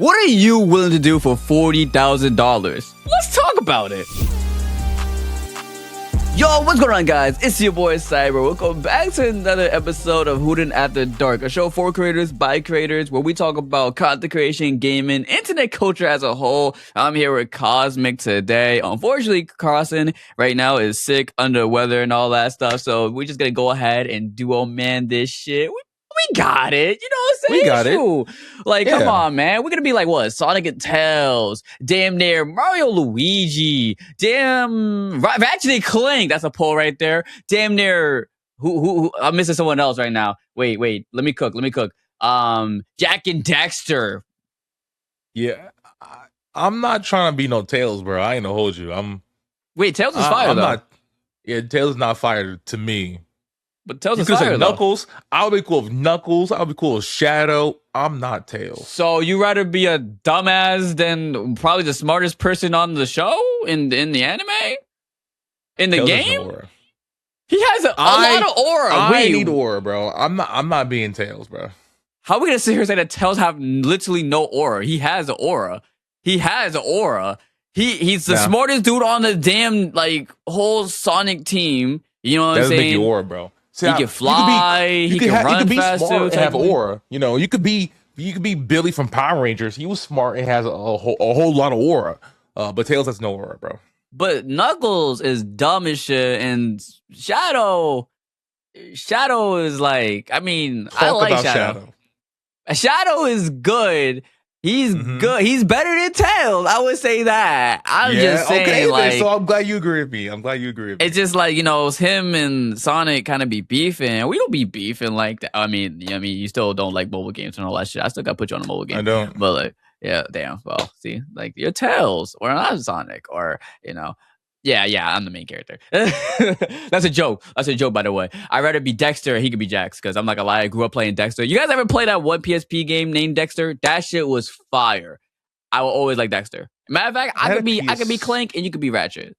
What are you willing to do for $40,000? Let's talk about it. Yo, what's going on, guys? It's your boy Cyber. Welcome back to another episode of Hooting After Dark, a show for creators by creators where we talk about content creation, gaming, internet culture as a whole. I'm here with Cosmic today. Unfortunately, Carson right now is sick, under weather, and all that stuff. So we're just gonna go ahead and duo man this shit. We got it. You know what I'm saying? We got it. Like, come on, man. We're going to be like, what? Sonic and Tails. Damn near Mario Luigi. Damn Ratchet and Clank. That's a poll right there. Damn near who I'm missing someone else right now. Wait. Let me cook. Jack and Dexter. Yeah. I'm not trying to be no Tails, bro. I ain't gonna hold you. Wait, Tails is fire, though. Tails is not fire to me. But Tails is fire, though. Knuckles, I'll be cool with Knuckles. I'll be cool with Shadow. I'm not Tails. So you rather be a dumbass than probably the smartest person on the show in the anime? In the Tails game? He has a lot of aura. I need aura, bro. I'm not being Tails, bro. How are we gonna sit here and say that Tails have literally no aura? He has an aura. He's the smartest dude on the damn whole Sonic team. You know what I'm saying? Doesn't make you aura, bro. See, he can fly. He can run faster. Smart and have aura. You know, you could be Billy from Power Rangers. He was smart and has a whole lot of aura. But Tails has no aura, bro. But Knuckles is dumb as shit, and Shadow is like, I mean, I like Shadow. Shadow is good. He's good. He's better than Tails. I would say that. I'm just saying, okay, so I'm glad you agree with me. It's just like, it's him and Sonic kind of be beefing. We don't be beefing like that. I mean, you still don't like mobile games and all that shit. I still got to put you on a mobile game. I don't. But yeah, damn. Well, see, you're Tails or not Sonic or, Yeah, I'm the main character. That's a joke. By the way. I'd rather be Dexter. He could be Jax, because I'm not gonna lie, I grew up playing Dexter. You guys ever play that one PSP game named Dexter? That shit was fire. I will always like Dexter. Matter of fact, I could be Clank and you could be Ratchet.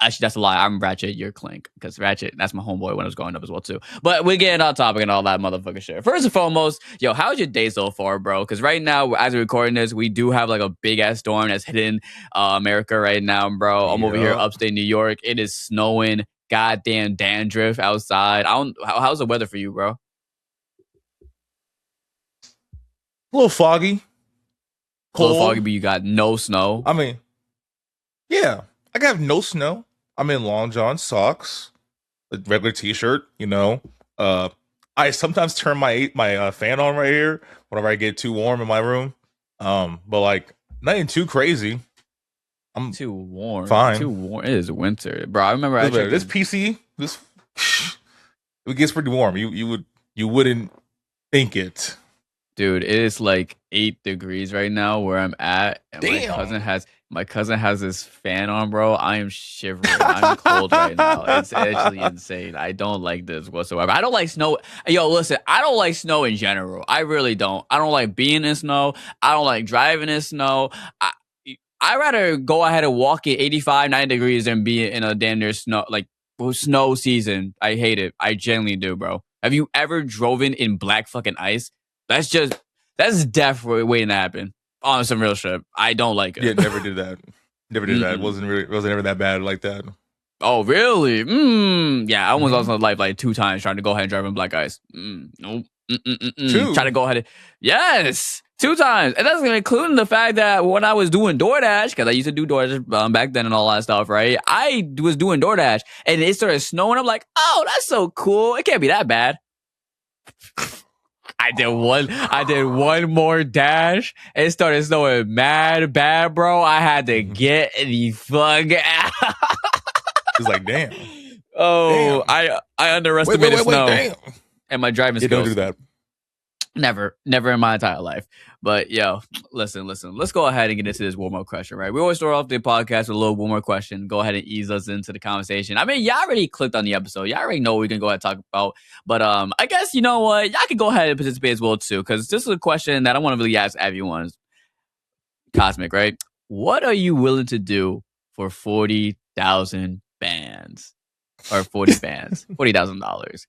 Actually, that's a lie. I'm Ratchet, you're Clank. Because Ratchet, that's my homeboy when I was growing up as well, too. But we're getting on topic and all that motherfucking shit. First and foremost, how's your day so far, bro? Because right now, as we're recording this, we do have a big-ass storm that's hitting America right now, bro. I'm over here upstate New York. It is snowing. Goddamn dandruff outside. How's the weather for you, bro? A little foggy. Cold. A little foggy, but you got no snow. I mean, yeah. I got no snow. I'm in long john socks, a regular t-shirt, I sometimes turn my fan on right here whenever I get too warm in my room. But nothing too crazy. I'm too warm. Fine. Too warm. It is winter, bro. I remember this PC. It gets pretty warm. You wouldn't think it, dude. It is 8 degrees right now where I'm at, and damn. My cousin has this fan on, bro. I am shivering. I'm cold right now. It's actually insane. I don't like this whatsoever. I don't like snow. Yo, listen, I don't like snow in general. I really don't. I don't like being in snow. I don't like driving in snow. I'd rather go ahead and walk at 85, 90 degrees than be in a damn near snow season. I hate it. I genuinely do, bro. Have you ever driven in black fucking ice? That's definitely waiting to happen. On some real shit. I don't like it. Yeah, never did that. It wasn't ever that bad like that. Oh, really? Yeah, I almost lost my life 2 times trying to go ahead and drive in black ice. Nope. 2? Trying to go ahead. Yes, 2 times. And that's including the fact that when I was doing DoorDash, because I used to do DoorDash back then and all that stuff, right? I was doing DoorDash and it started snowing. I'm like, oh, that's so cool. It can't be that bad. I did one more dash. It started snowing mad bad, bro. I had to get the fuck out. It's like, damn. Oh, damn. I underestimated snow. Damn. And my driving skills. Don't do that. Never in my entire life. But listen. Let's go ahead and get into this warm-up question, right? We always start off the podcast with a little warm-up question. Go ahead and ease us into the conversation. I mean, y'all already clicked on the episode. Y'all already know what we can go ahead and talk about. But I guess, you know what? Y'all can go ahead and participate as well, too, because this is a question that I want to really ask everyone. Cosmic, right? What are you willing to do for 40,000 bands? Or 40 bands? $40,000.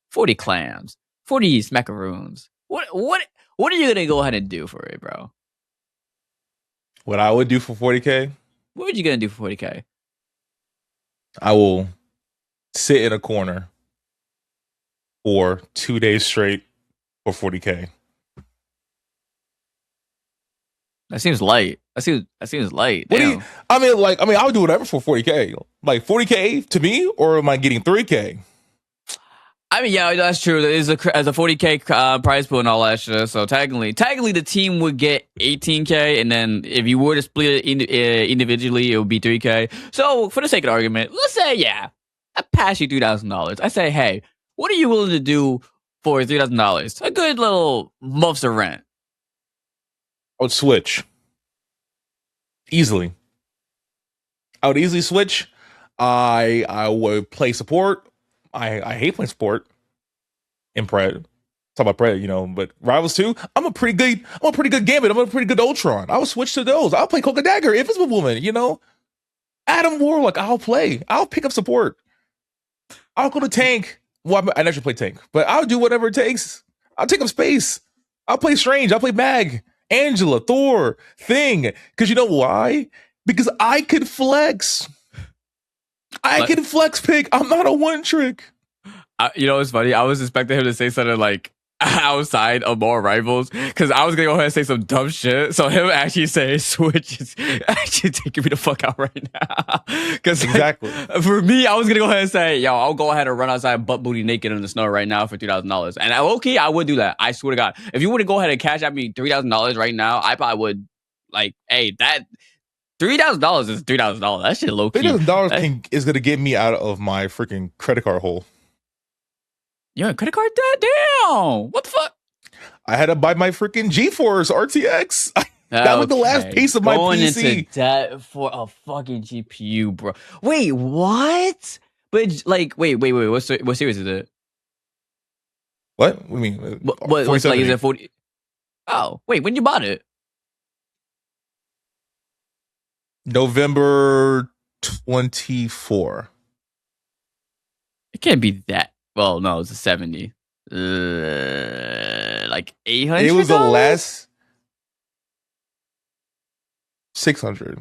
40 clams. 40 smackaroons. What are you gonna go ahead and do for it, bro? What I would do for 40K, What are you gonna do for 40K? I will sit in a corner for 2 days straight for 40K. That seems light. That seems light. What do you? Damn. I would do whatever for 40K. Like 40K to me, or am I getting 3K? I mean, yeah, that's true. There is as a 40K prize pool and all that shit. So technically, the team would get 18K, and then if you were to split it individually, it would be 3K. So for the sake of argument, let's say, yeah, I pass you $3,000. I say, hey, what are you willing to do for $3,000? A good little month's of rent. I would switch easily. I would easily switch. I would play support. I hate playing support in Pred. Talk about Pred, but Rivals 2, I'm a pretty good Gambit. I'm a pretty good Ultron. I'll switch to those. I'll play Coca Dagger, Invisible Woman, Adam Warlock, I'll play. I'll pick up support. I'll go to tank. Well, I never play tank, but I'll do whatever it takes. I'll take up space. I'll play Strange. I'll play Mag, Angela, Thor, Thing. Because you know why? Because I could flex. I can flex pick. I'm not a one trick. You know what's funny? I was expecting him to say something like outside of more rivals because I was gonna go ahead and say some dumb shit. So him actually saying switch is actually taking me the fuck out right now. Because exactly for me, I was gonna go ahead and say, yo, I'll go ahead and run outside butt booty naked in the snow right now for $3,000. And okay, I would do that. I swear to God, if you were to go ahead and cash at me $3,000 right now, I probably would. Like, hey, that $3,000 is $3,000. That shit low key. $3,000 is gonna get me out of my freaking credit card hole. You're a credit card debt? Damn. What the fuck? I had to buy my freaking GeForce RTX. That was the last piece of my Going PC. Into debt for a fucking GPU, bro. Wait, what? But like, wait. What series is it? What do you mean? What's like? Is it 40? Oh, wait. When you bought it? November 24. It can't be that. Well, no, it's a 70. Like 800. It was the last 600.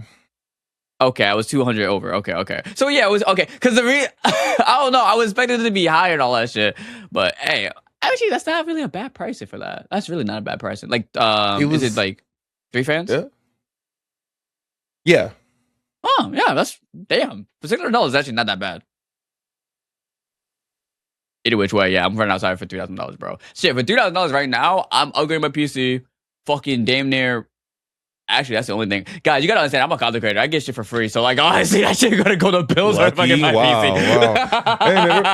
Okay, I was 200 over. Okay. So yeah, it was okay. Because I don't know. I was expecting it to be higher and all that shit. But hey, actually, that's not really a bad pricing for that. That's really not a bad pricing. Like, is it like 3 fans? Yeah. Oh yeah, that's damn. For $600 is actually not that bad. Either which way, yeah, I'm running outside for $3,000, bro. Shit, for $3,000 right now, I'm upgrading my PC. Fucking damn near. Actually, that's the only thing, guys. You gotta understand, I'm a content creator. I get shit for free, so like, honestly, that shit gonna go to bills or fucking my PC. Wow. Hey, man,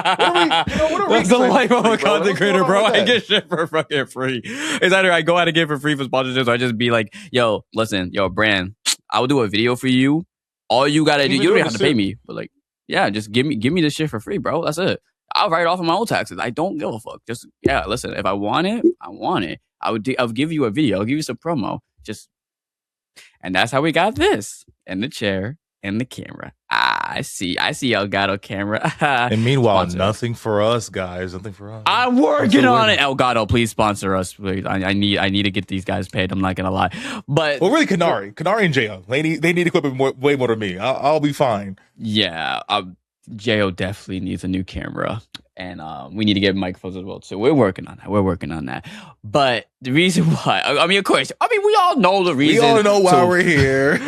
what are we that's the life of a content creator, bro. I get shit for fucking free. It's either I go out and get it for free for sponsorships, or I just be like, yo, listen, yo, brand, I will do a video for you. All you gotta do, you don't have to pay me, but like, yeah, just give me this shit for free, bro. That's it. I'll write it off of my own taxes. I don't give a fuck. Just, yeah, listen, if I want it, I want it. I'll give you a video. I'll give you some promo. And that's how we got this. And the chair and the camera. I see Elgato camera. And meanwhile, nothing for us, guys. Nothing for us. I'm working on it. Elgato, please sponsor us. Please. I need to get these guys paid. I'm not gonna lie. But really, Kanari and Jo, they need equipment way more than me. I'll be fine. Yeah, Jo definitely needs a new camera, and we need to get microphones as well. So we're working on that. But the reason why, of course, we all know the reason. We all know why we're here.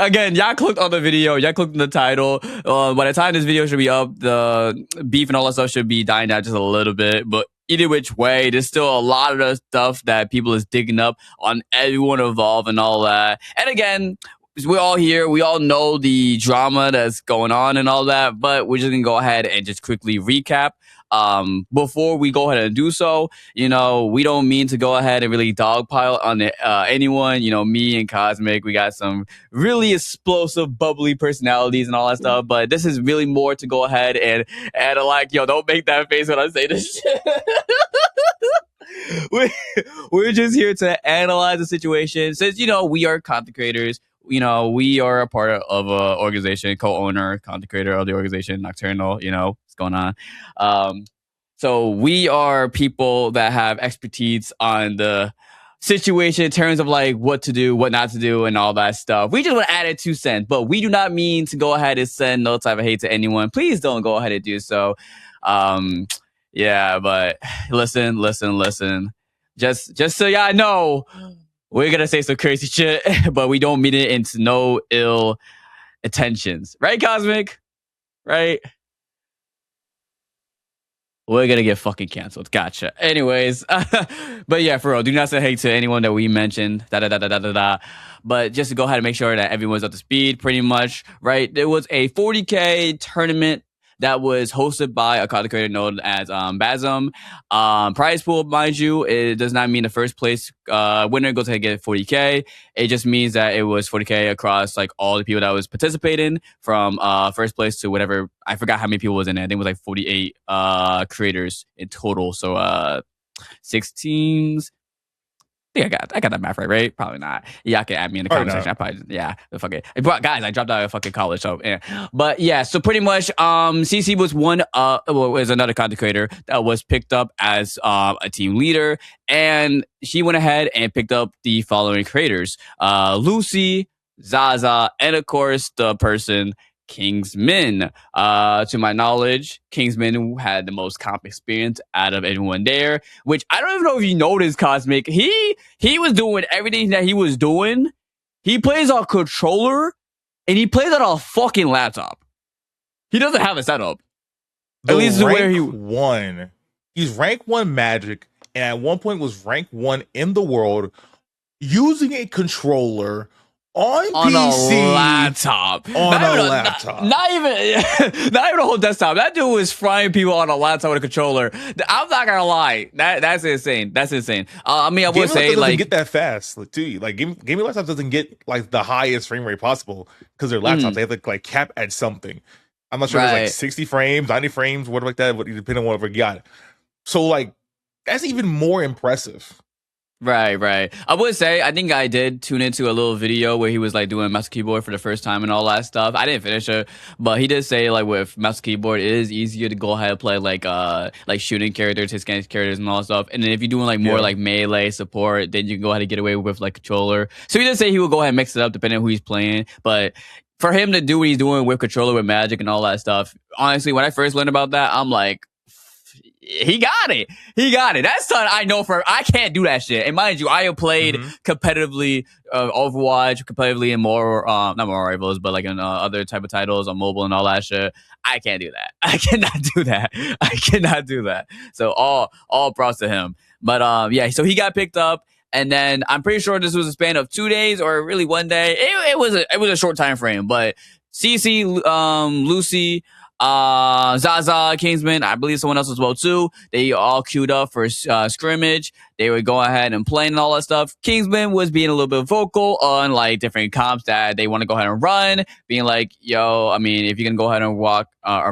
Again, y'all clicked on the video, y'all clicked on the title. By the time this video should be up, the beef and all that stuff should be dying down just a little bit. But either which way, there's still a lot of the stuff that people is digging up on everyone involved and all that. And again, we're all here. We all know the drama that's going on and all that, but we're just going to go ahead and just quickly recap. Before we go ahead and do so, we don't mean to go ahead and really dogpile on anyone. Me and Cosmic, we got some really explosive, bubbly personalities and all that stuff, but this is really more to go ahead and like, yo, don't make that face when I say this shit. We're just here to analyze the situation. Since, we are content creators, we are a part of an organization, co-owner, content creator of the organization, Nocturnal, what's going on. So we are people that have expertise on the situation in terms of like what to do, what not to do, and all that stuff. We just want to add it 2 cents, but we do not mean to go ahead and send no type of hate to anyone. Please don't go ahead and do so. Um, yeah, but listen. Just so y'all know, we're gonna say some crazy shit, but we don't mean it into no ill intentions, right, Cosmic? Right? We're gonna get fucking canceled. Gotcha. Anyways, but yeah, for real, do not say hate to anyone that we mentioned. Da da da da da da da. But just to go ahead and make sure that everyone's up to speed, pretty much, right? There was a 40K tournament that was hosted by a content creator known as Basm. Prize pool, mind you, it does not mean the first place winner goes ahead and get 40K. It just means that it was 40K across like all the people that was participating from first place to whatever. I forgot how many people was in it. I think it was like 48 creators in total. So 6 teams. I think I got that math right? Probably not. Yeah, I can add me in the comment section. I probably yeah. Fuck it. But guys, I dropped out of fucking college, so yeah. But yeah, so pretty much, CC was was another content creator that was picked up as a team leader, and she went ahead and picked up the following creators: Lucy, Zaza, and of course the person Kingsman. To my knowledge, Kingsman had the most comp experience out of everyone there, which I don't even know if you noticed, Cosmic. He was doing everything that he was doing. He plays on a controller and he plays on a fucking laptop. He doesn't have a setup. At least where he won. He's rank 1 Magic, and at one point was rank 1 in the world using a controller on PC, a laptop. Not even a whole desktop. That dude was frying people on a laptop with a controller. I'm not gonna lie. That's insane. That's insane. I mean, I would say like get that fast too. Like gaming laptops doesn't get like the highest frame rate possible because they're laptops. They have to like cap at something. I'm not sure. Right. It's like 60 frames, 90 frames, whatever like that. Depending on whatever you got. So like that's even more impressive. Right. I would say, I think I did tune into a little video where he was like doing mouse keyboard for the first time and all that stuff. I didn't finish it, but he did say like with mouse keyboard, it is easier to go ahead and play like shooting characters, his characters and all that stuff. And then if you're doing like more like melee support, then you can go ahead and get away with like controller. So he did say he would go ahead and mix it up depending on who he's playing. But for him to do what he's doing with controller, with magic and all that stuff, honestly, when I first learned about that, I'm like, he got it. That's something I know I can't do that shit. And mind you, I have played competitively Overwatch, competitively in more, not more rivals, but like in other type of titles on mobile and all that shit. I can't do that. I cannot do that. So all props to him. But yeah, so he got picked up. And then I'm pretty sure this was a span of 2 days or really 1 day. It was a short time frame, but CC, Lucy, Zaza, Kingsman, I believe someone else as well too. They all queued up for scrimmage. They would go ahead and play and all that stuff. Kingsman was being a little bit vocal on like different comps that they want to go ahead and run, being like, "Yo, I mean, if you can go ahead and rock, I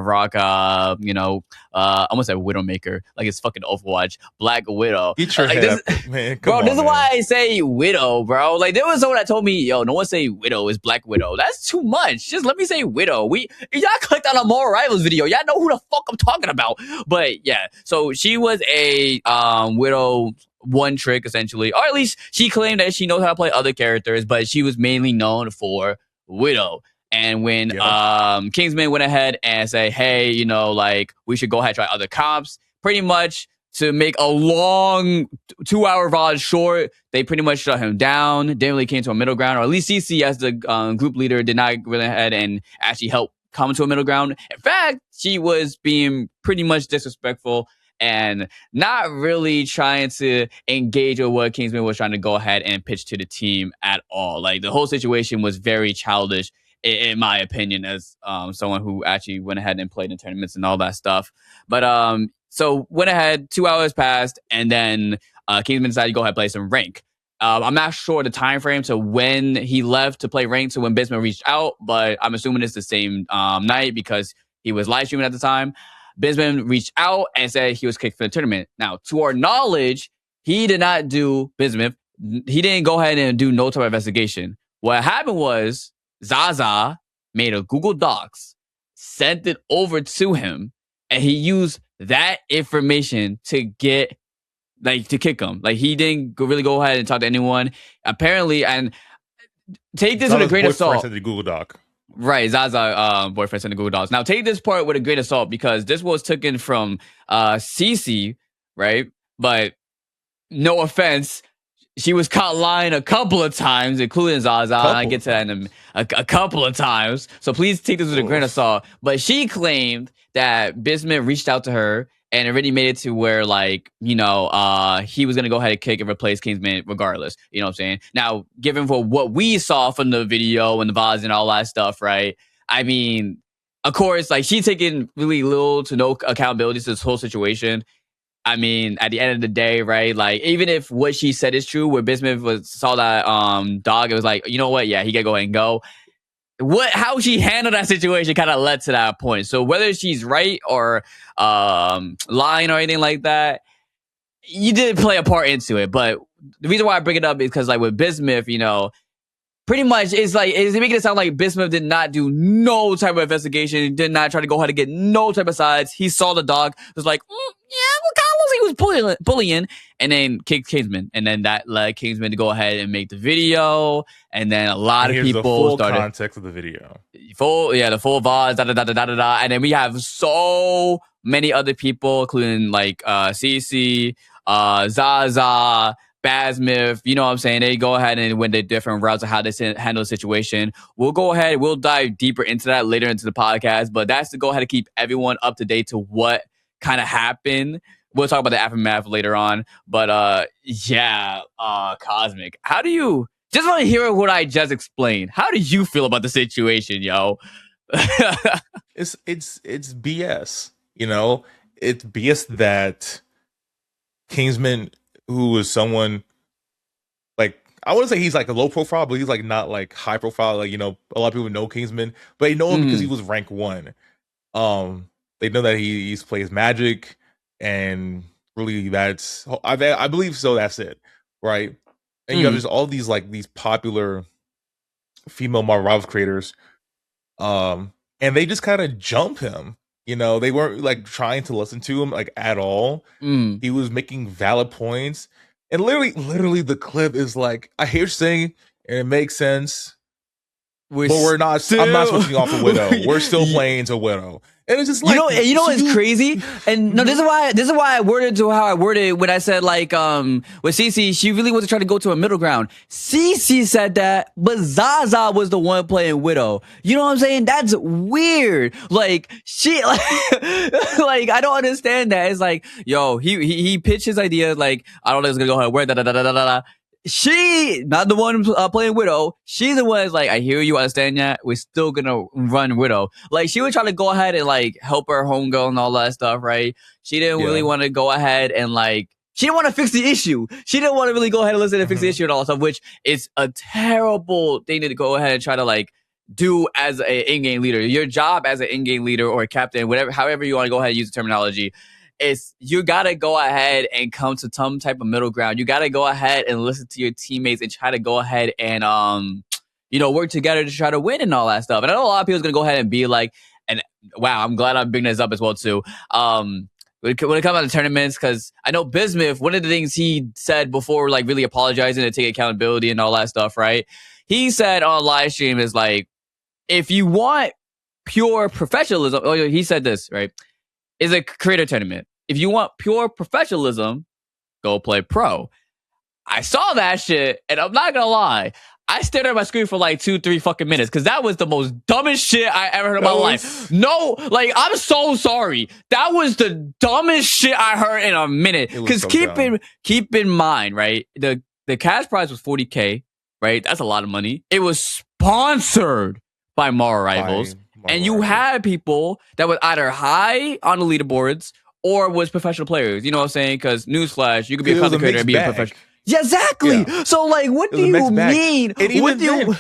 almost said Widowmaker, like it's fucking Overwatch, Black Widow." Get your head up, man. Come on, this is why I say Widow, bro. Like there was someone that told me, "Yo, no one say Widow is Black Widow." That's too much. Just let me say Widow. Y'all clicked on a More Rivals video. Y'all know who the fuck I'm talking about. But yeah, so she was a Widow one trick essentially, or at least she claimed that she knows how to play other characters, but she was mainly known for Widow. And when Kingsman went ahead and said, "Hey, like we should go ahead and try other comps," pretty much to make a long 2-hour VOD short, they pretty much shut him down. Didn't really came to a middle ground, or at least CC as the group leader did not go ahead and actually help come to a middle ground. In fact, she was being pretty much disrespectful and not really trying to engage with what Kingsman was trying to go ahead and pitch to the team at all. Like the whole situation was very childish, in my opinion, as someone who actually went ahead and played in tournaments and all that stuff. But so went ahead, 2 hours passed, and then Kingsman decided to go ahead and play some rank. I'm not sure the time frame to when he left to play rank to when Bismarck reached out, but I'm assuming it's the same night because he was live streaming at the time. Bisman reached out and said he was kicked for the tournament. Now, to our knowledge, he did not do Bismuth. He didn't go ahead and do no type of investigation. What happened was Zaza made a Google Docs, sent it over to him, and he used that information to get to kick him. Like he didn't really go ahead and talk to anyone. Apparently, and take this with a Zala's grain of boyfriend salt. said the Google Doc. Right, Zaza boyfriend sent the Google Docs. Now take this part with a grain of salt because this was taken from Cece, right? But no offense, she was caught lying a couple of times, including Zaza. And I get to that in a couple of times. So please take this with a grain of salt. But she claimed that Bismuth reached out to her and already made it to where, like, you know, he was going to go ahead and kick and replace Kingsman regardless. You know what I'm saying? Now, given for what we saw from the video and the VODs and all that stuff, right? I mean, of course, like, she's taking really little to no accountability to this whole situation. I mean, at the end of the day, right? Like, even if what she said is true, where Bismuth saw that dog, it was like, you know what? Yeah, he gotta go ahead and go. How she handled that situation kind of led to that point. So whether she's right or lying or anything like that, you did play a part into it. But the reason why I bring it up is because, like, with Bismuth, you know, pretty much it's making it sound like Bismuth did not do no type of investigation, did not try to go ahead and get no type of sides. He saw the dog, was like, yeah, what Carlos he was bullying, and then kicked Kingsman, and then that led Kingsman to go ahead and make the video, and then a lot of people the full started context of the video. the full VODs, and then we have so many other people, including like Cece, Zaza, Basmith, you know what I'm saying? They go ahead and went the different routes of how they handle the situation. We'll go ahead, we'll dive deeper into that later into the podcast, but that's to go ahead and keep everyone up to date to what kind of happened. We'll talk about the aftermath later on, but yeah, Cosmic, how do you just want to hear what I just explained? How do you feel about the situation, yo? It's BS. You know, it's BS that Kingsman, who is someone like, I wouldn't say he's like a low profile, but he's like not like high profile. Like, you know, a lot of people know Kingsman, but they know him because he was rank 1. They know that he plays Magic, and really that's I believe so. That's it, right? And you have just all these like these popular female Marvel Rivals creators, and they just kind of jump him. You know, they weren't like trying to listen to him like at all. He was making valid points, and literally the clip is like, I hear saying, and it makes sense. But we're not. I'm not switching off a Widow. We're still playing to Widow, and it's just like, you know what's crazy. And no, this is why I worded to how I worded when I said, like, with Cece, she really wasn't trying to go to a middle ground. Cece said that, but Zaza was the one playing Widow. You know what I'm saying? That's weird. Like, she like, like, I don't understand that. It's like, yo, he pitched his idea, like, I don't know, it's gonna go ahead, where da. She, not the one playing Widow. She's the one that's like, I hear you, understand that. We're still gonna run Widow. Like, she was trying to go ahead and like help her homegirl and all that stuff, right? She didn't really want to go ahead and like, she didn't want to fix the issue. She didn't want to really go ahead and listen and fix the issue and all that stuff, which is a terrible thing to go ahead and try to like do as an in-game leader. Your job as an in-game leader or a captain, whatever, however you want to go ahead and use the terminology, is you gotta go ahead and come to some type of middle ground. You gotta go ahead and listen to your teammates and try to go ahead and you know, work together to try to win and all that stuff. And I know a lot of people's gonna go ahead and be like, and wow, I'm glad I'm bringing this up as well too. When it comes out to tournaments, because I know Bismuth, one of the things he said before, like really apologizing and taking accountability and all that stuff, right? He said on live stream is like, if you want pure professionalism, he said this, right? Is a creator tournament. If you want pure professionalism, go play pro. I saw that shit, and I'm not gonna lie, I stared at my screen for like 2-3 fucking minutes because that was the most dumbest shit I ever heard in my life. No, like, I'm so sorry. That was the dumbest shit I heard in a minute. Because keep in mind, right? The cash prize was 40K, right? That's a lot of money. It was sponsored by Marvel Rivals. And you had people that was either high on the leaderboards or was professional players. You know what I'm saying? Because newsflash, you could be a content creator and be a professional. Yeah, exactly. Yeah. So, like, what do you mean? What do you?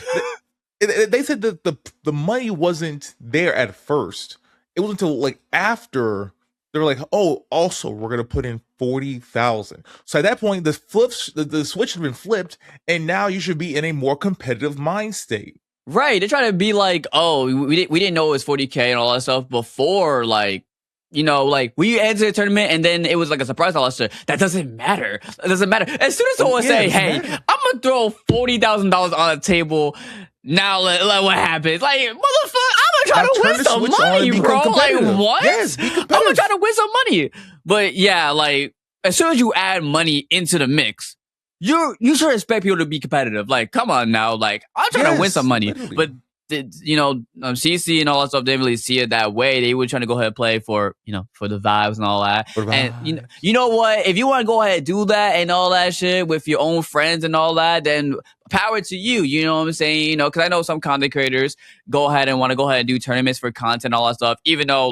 They said that the money wasn't there at first. It wasn't until like after they were like, oh, also we're gonna put in 40,000. So at that point, the switch had been flipped, and now you should be in a more competitive mind state. Right, they're trying to be like, oh, we didn't know it was 40K and all that stuff before, like, you know, like we entered the tournament and then it was like a surprise roster. That doesn't matter. It doesn't matter. As soon as someone say, "Hey, matter. I'm gonna throw $40,000 on the table," now like what happens? Like, motherfucker, I'm gonna try to win some money, bro. Like what? Yes, I'm gonna try to win some money. But yeah, like as soon as you add money into the mix, you should expect people to be competitive. Like, come on now, like I'm trying to win some money, literally. But you know, CC and all that stuff didn't really see it that way. They were trying to go ahead and play for, you know, for the vibes and all that. And you know what? If you want to go ahead and do that and all that shit with your own friends and all that, then power to you. You know what I'm saying? You know, because I know some content creators go ahead and want to go ahead and do tournaments for content and all that stuff, even though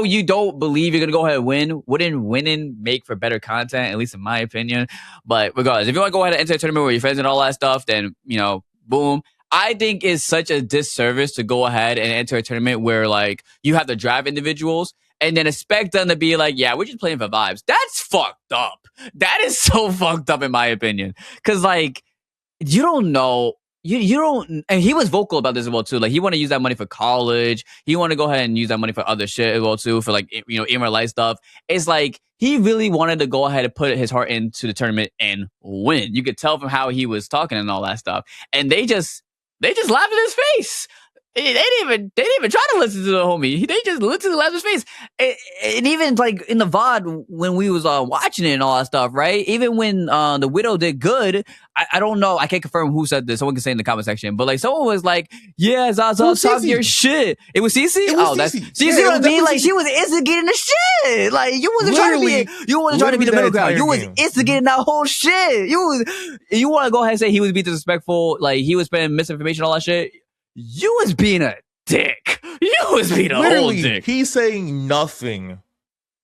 you don't believe you're going to go ahead and win, wouldn't winning make for better content, at least in my opinion. But regardless, if you want to go ahead and enter a tournament with your friends and all that stuff, then, you know, boom. I think it's such a disservice to go ahead and enter a tournament where, like, you have to drive individuals and then expect them to be like, yeah, we're just playing for vibes. That's fucked up. That is so fucked up in my opinion. Because, like, you don't know. You don't, and he was vocal about this as well too. Like he want to use that money for college. He want to go ahead and use that money for other shit as well too, for like, you know, in real life stuff. It's like he really wanted to go ahead and put his heart into the tournament and win. You could tell from how he was talking and all that stuff. And they just laughed in his face. They didn't even try to listen to the homie. They just literally laughed in his face. And even like in the VOD when we was watching it and all that stuff, right? Even when the Widow did good, I don't know. I can't confirm who said this. Someone can say in the comment section. But like someone was like, yeah, Zaza, talk your shit. It was CC? That's CC. See what I mean? Like she was instigating the shit. Like you wasn't trying to be the middle ground. You was instigating that whole shit. You want to go ahead and say he was being disrespectful, like he was spreading misinformation, all that shit. You was being a dick. You was being a whole dick. He's saying nothing.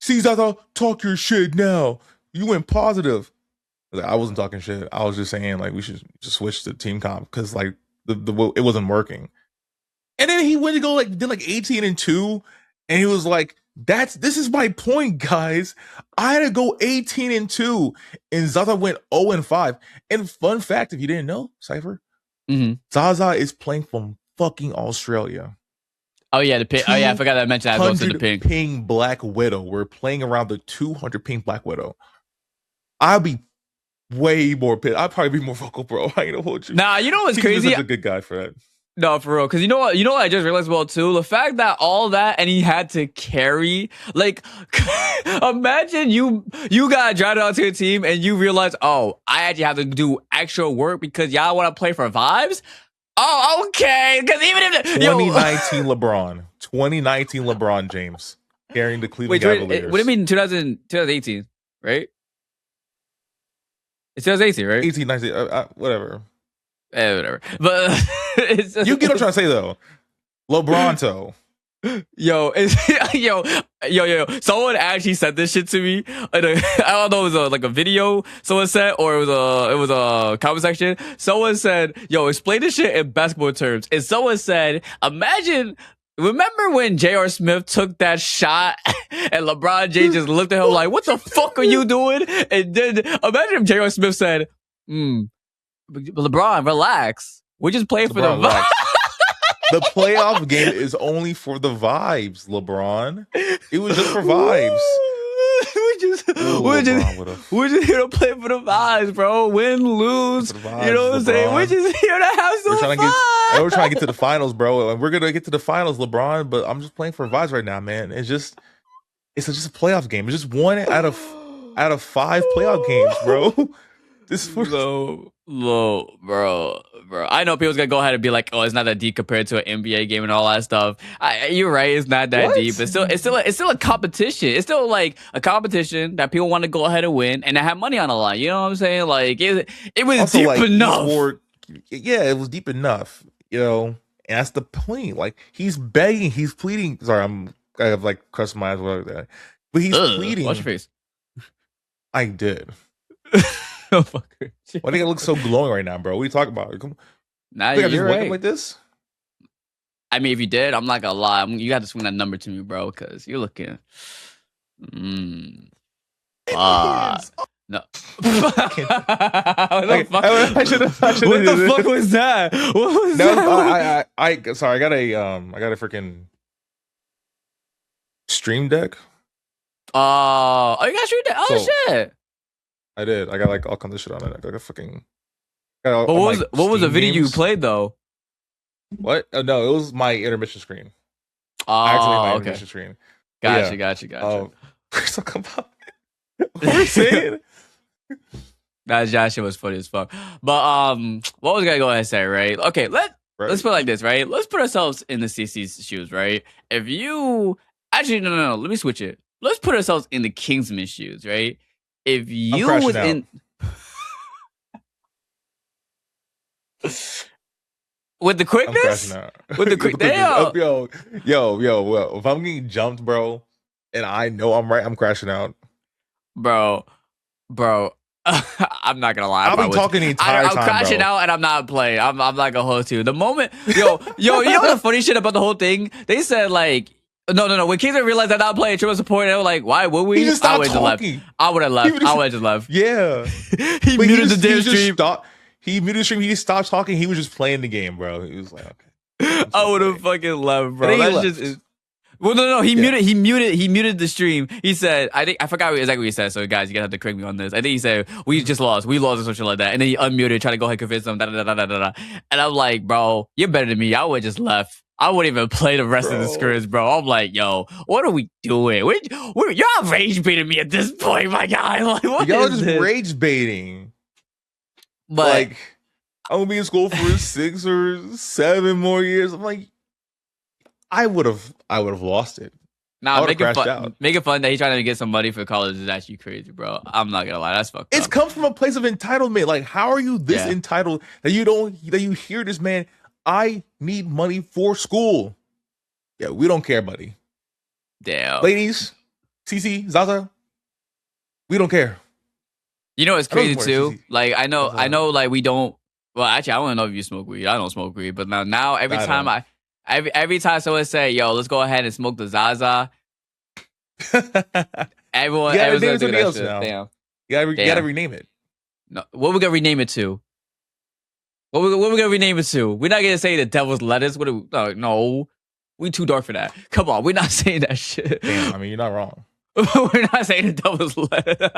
See, Zaza, talk your shit now. You went positive. I wasn't talking shit. I was just saying like we should just switch to team comp because like the it wasn't working. And then he went to go like did like 18-2, and he was like, this is my point, guys. I had to go 18-2, and Zaza went 0-5. And fun fact, if you didn't know, Cypher, Zaza is playing from fucking Australia. Oh yeah, the pink. Oh yeah, I forgot that I mentioned that. Also the pink. Ping Black Widow. We're playing around the 200 ping Black Widow. I'll be way more pissed. I'll probably be more vocal, bro. I ain't gonna hold you. Nah, you know what's crazy? He's such a good guy for that. No, for real. Because you know what? You know what I just realized well too. The fact that all that and he had to carry. Like, imagine you got drafted onto a team and you realize, oh, I actually have to do extra work because y'all want to play for vibes. Oh, okay. Because even if 2019 LeBron James carrying the Cleveland Cavaliers. What do you mean 2018, right? It's 2018, right? 18, 19, whatever. Whatever. But it's just, you get what I'm trying to say though. LeBronto. Yo, someone actually said this shit to me. I don't know if it was like a video someone said or it was a comment section. Someone said, yo, explain this shit in basketball terms. And someone said, remember when J.R. Smith took that shot and LeBron James just looked at him like, what the fuck are you doing? And then imagine if J.R. Smith said, LeBron, relax. We're just playing for the vibes. The playoff game is only for the vibes, LeBron. It was just for vibes. We're just here to play for the vibes, bro. Win, lose. Vibes, you know what I'm saying? We're just here to have some fun. We're trying to get to the finals, bro. And we're gonna get to the finals, LeBron. But I'm just playing for vibes right now, man. It's just a playoff game. It's just one out of 5 playoff games, bro. This is for low, bro. I know people's gonna go ahead and be like, "Oh, it's not that deep compared to an NBA game and all that stuff." You're right, it's not that deep. But it's still a competition. It's still like a competition that people want to go ahead and win and have money on the line. You know what I'm saying? Like it was also, deep like, enough. It was deep enough. You know, and that's the point. Like he's begging, he's pleading. Sorry, I have like crushed my eyes, whatever that. But he's pleading. Wash your face. I did. Oh, fucker. Why do you look so glowing right now, bro? What are you talking about? Come on. Nah, you're right. Like this? I mean, if you did, I'm not gonna lie. You got to swing that number to me, bro, because you're looking. No. What the fuck was that? What was that? I got a freaking Stream Deck. Oh, you got Stream Deck. Oh So shit. I did. I got like all kinds of shit on it. I got like a fucking. Got But all my what was the Steam video you games. played though? What? No, it was my intermission screen. I actually made my Oh, okay. intermission screen. But Gotcha. we're talking about. What we're saying. That shit was funny as fuck. But what was I gonna go ahead and say, right? Okay, let's put it like this, right? Let's put ourselves in the CC's shoes, right? If you actually no, let me switch it. Let's put ourselves in the Kingsman's shoes, right? If you was out. in with the quickness, with the quick, damn. Yo, if I'm getting jumped, bro, and I know I'm right, I'm crashing out, bro. I'm not gonna lie. I've been talking the entire time. I'm crashing out and I'm not playing. I'm not gonna host you. The moment, yo, you know the funny shit about the whole thing? They said like, no. When Kingsman realized I'm not playing triple support, they were like, why would we? He just stopped talking. I would have left. I would have just left. Yeah, he muted the damn stream. He muted the stream. He just stopped talking. He was just playing the game, bro. He was like, okay. I would have fucking left, bro. That's just. Well, no. He muted the stream. He said, I forgot exactly what he said. So guys, you gotta have to correct me on this. I think he said we just lost. We lost or something like that. And then he unmuted, trying to go ahead and convince them. And I'm like, bro, you're better than me. I would just left. I wouldn't even play the rest of the scrims, bro. I'm like, yo, what are we doing? Y'all rage baiting me at this point, my guy. Like, what y'all is just this? rage baiting. But like, I'm gonna be in school for 6 or 7 more years. I'm like, I would have lost it. Nah, making fun that he's trying to get some money for college is actually crazy, bro. I'm not gonna lie, that's fucked up. It's come from a place of entitlement. Like, how are you this entitled that you hear this man? I need money for school. Yeah, we don't care, buddy. Damn, ladies, CC, Zaza, we don't care. You know what's crazy too? Like, I know, like we don't. Well, actually, I don't know if you smoke weed. I don't smoke weed, but now every time someone say, "Yo, let's go ahead and smoke the Zaza," everyone's gonna do that shit. Now. Damn. You gotta rename it. No, what we gonna rename it to? What we gonna rename it to? We're not gonna say the devil's lettuce. No, we too dark for that. Come on, we're not saying that shit. Damn, I mean, you're not wrong. We're not saying the devil's lettuce.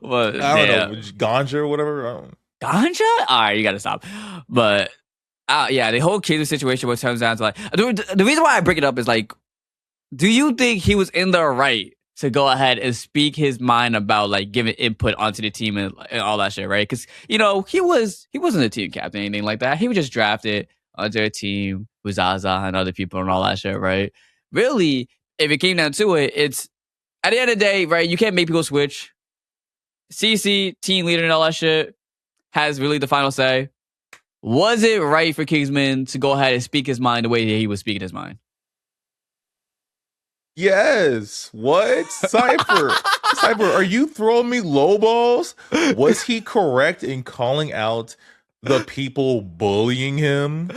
But I don't know, ganja or whatever. Ganja? All right, you gotta stop. But yeah, the whole Kingsman situation, what comes down to like the reason why I bring it up is like, do you think he was in the right to go ahead and speak his mind about like giving input onto the team and all that shit, right? Because he wasn't a team captain or anything like that. He was just drafted onto a team with Zaza and other people and all that shit, right? Really, if it came down to it, it's at the end of the day, right? You can't make people switch. CC, team leader and all that shit, has really the final say. Was it right for Kingsman to go ahead and speak his mind the way that he was speaking his mind? Yes. What? Cypher, are you throwing me low balls? Was he correct in calling out the people bullying him?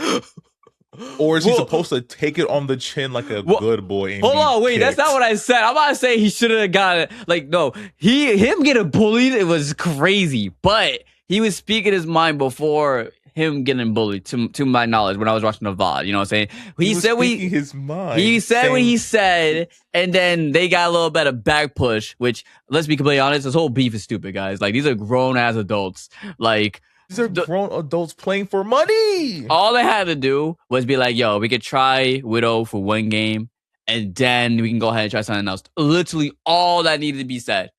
Or is he supposed to take it on the chin like a good boy? And hold on, wait, that's not what I said. I'm about to say he should have got it. Like, no, him getting bullied, it was crazy. But he was speaking his mind before him getting bullied, to my knowledge, when I was watching the VOD. You know what I'm saying? He said his mind. He said what he said, and then they got a little bit of back push, which, let's be completely honest, this whole beef is stupid, guys. Like, these are grown-ass adults. Like, these are grown adults playing for money. All they had to do was be like, yo, we could try Widow for one game, and then we can go ahead and try something else. Literally all that needed to be said.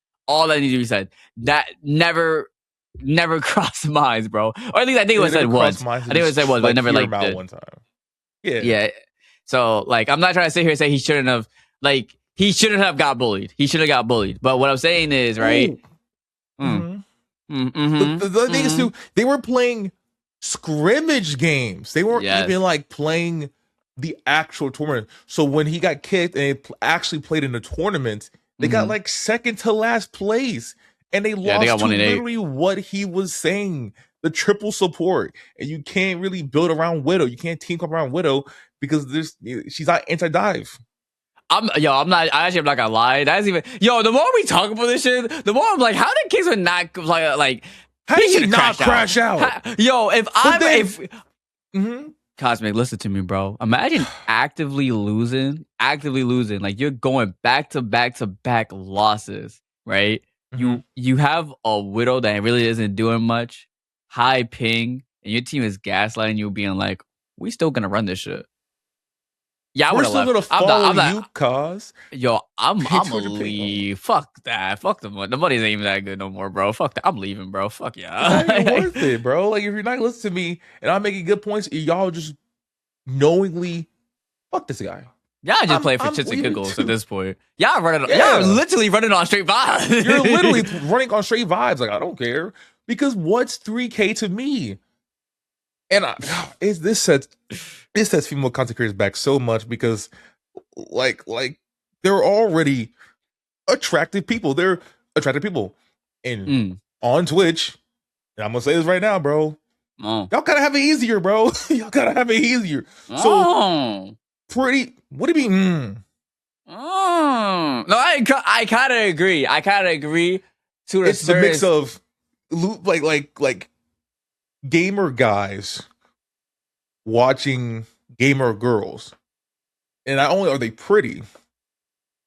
That never crossed minds, bro. Or at least I think it was said once. But I never like did. One time. Yeah. Yeah. So like, I'm not trying to sit here and say he shouldn't have got bullied. He should have got bullied. But what I'm saying is, right? The thing is too, they were playing scrimmage games. They weren't even like playing the actual tournament. So when he got kicked and they actually played in the tournament, they got like second to last place. And they lost to literally what he was saying, the triple support. And you can't really build around Widow. You can't team up around Widow because she's not anti-dive. I'm not gonna lie. That's even the more we talk about this shit, the more I'm like, how did Kingsman not like how did he not crash out? If Cosmic, listen to me, bro. Imagine actively losing. Like you're going back to back to back losses, right? Mhm. You have a widow that really isn't doing much, high ping, and your team is gaslighting you, being like, "We still gonna run this shit." Yeah, I would We're have still left. gonna I'm not. follow I'm you, not. cause Yo, pay I'm a 200 ping. leave. Fuck that. Fuck the money. The money's ain't even that good no more, bro. Fuck that. I'm leaving, bro. Fuck It's not even yeah. worth it, bro. Like if you're not listening to me and I'm making good points, y'all just knowingly fuck this guy. Y'all just play for I'm shits and leaving giggles at too. this point. Y'all running. Y'all Yeah. literally running on straight You're literally vibes. running on straight vibes. Like, I don't care. Because what's 3K to me? And this sets female content creators back so much because like they're already attractive people. They're attractive people. And Mm. on Twitch, and I'm gonna say this right now, bro. Oh. Y'all gotta have it easier, bro. Y'all gotta have it easier. So Oh. what do you mean? Oh. No, I kind of agree. I kind of agree to a It's the mix certain. of like gamer guys watching gamer girls. And not only are they pretty,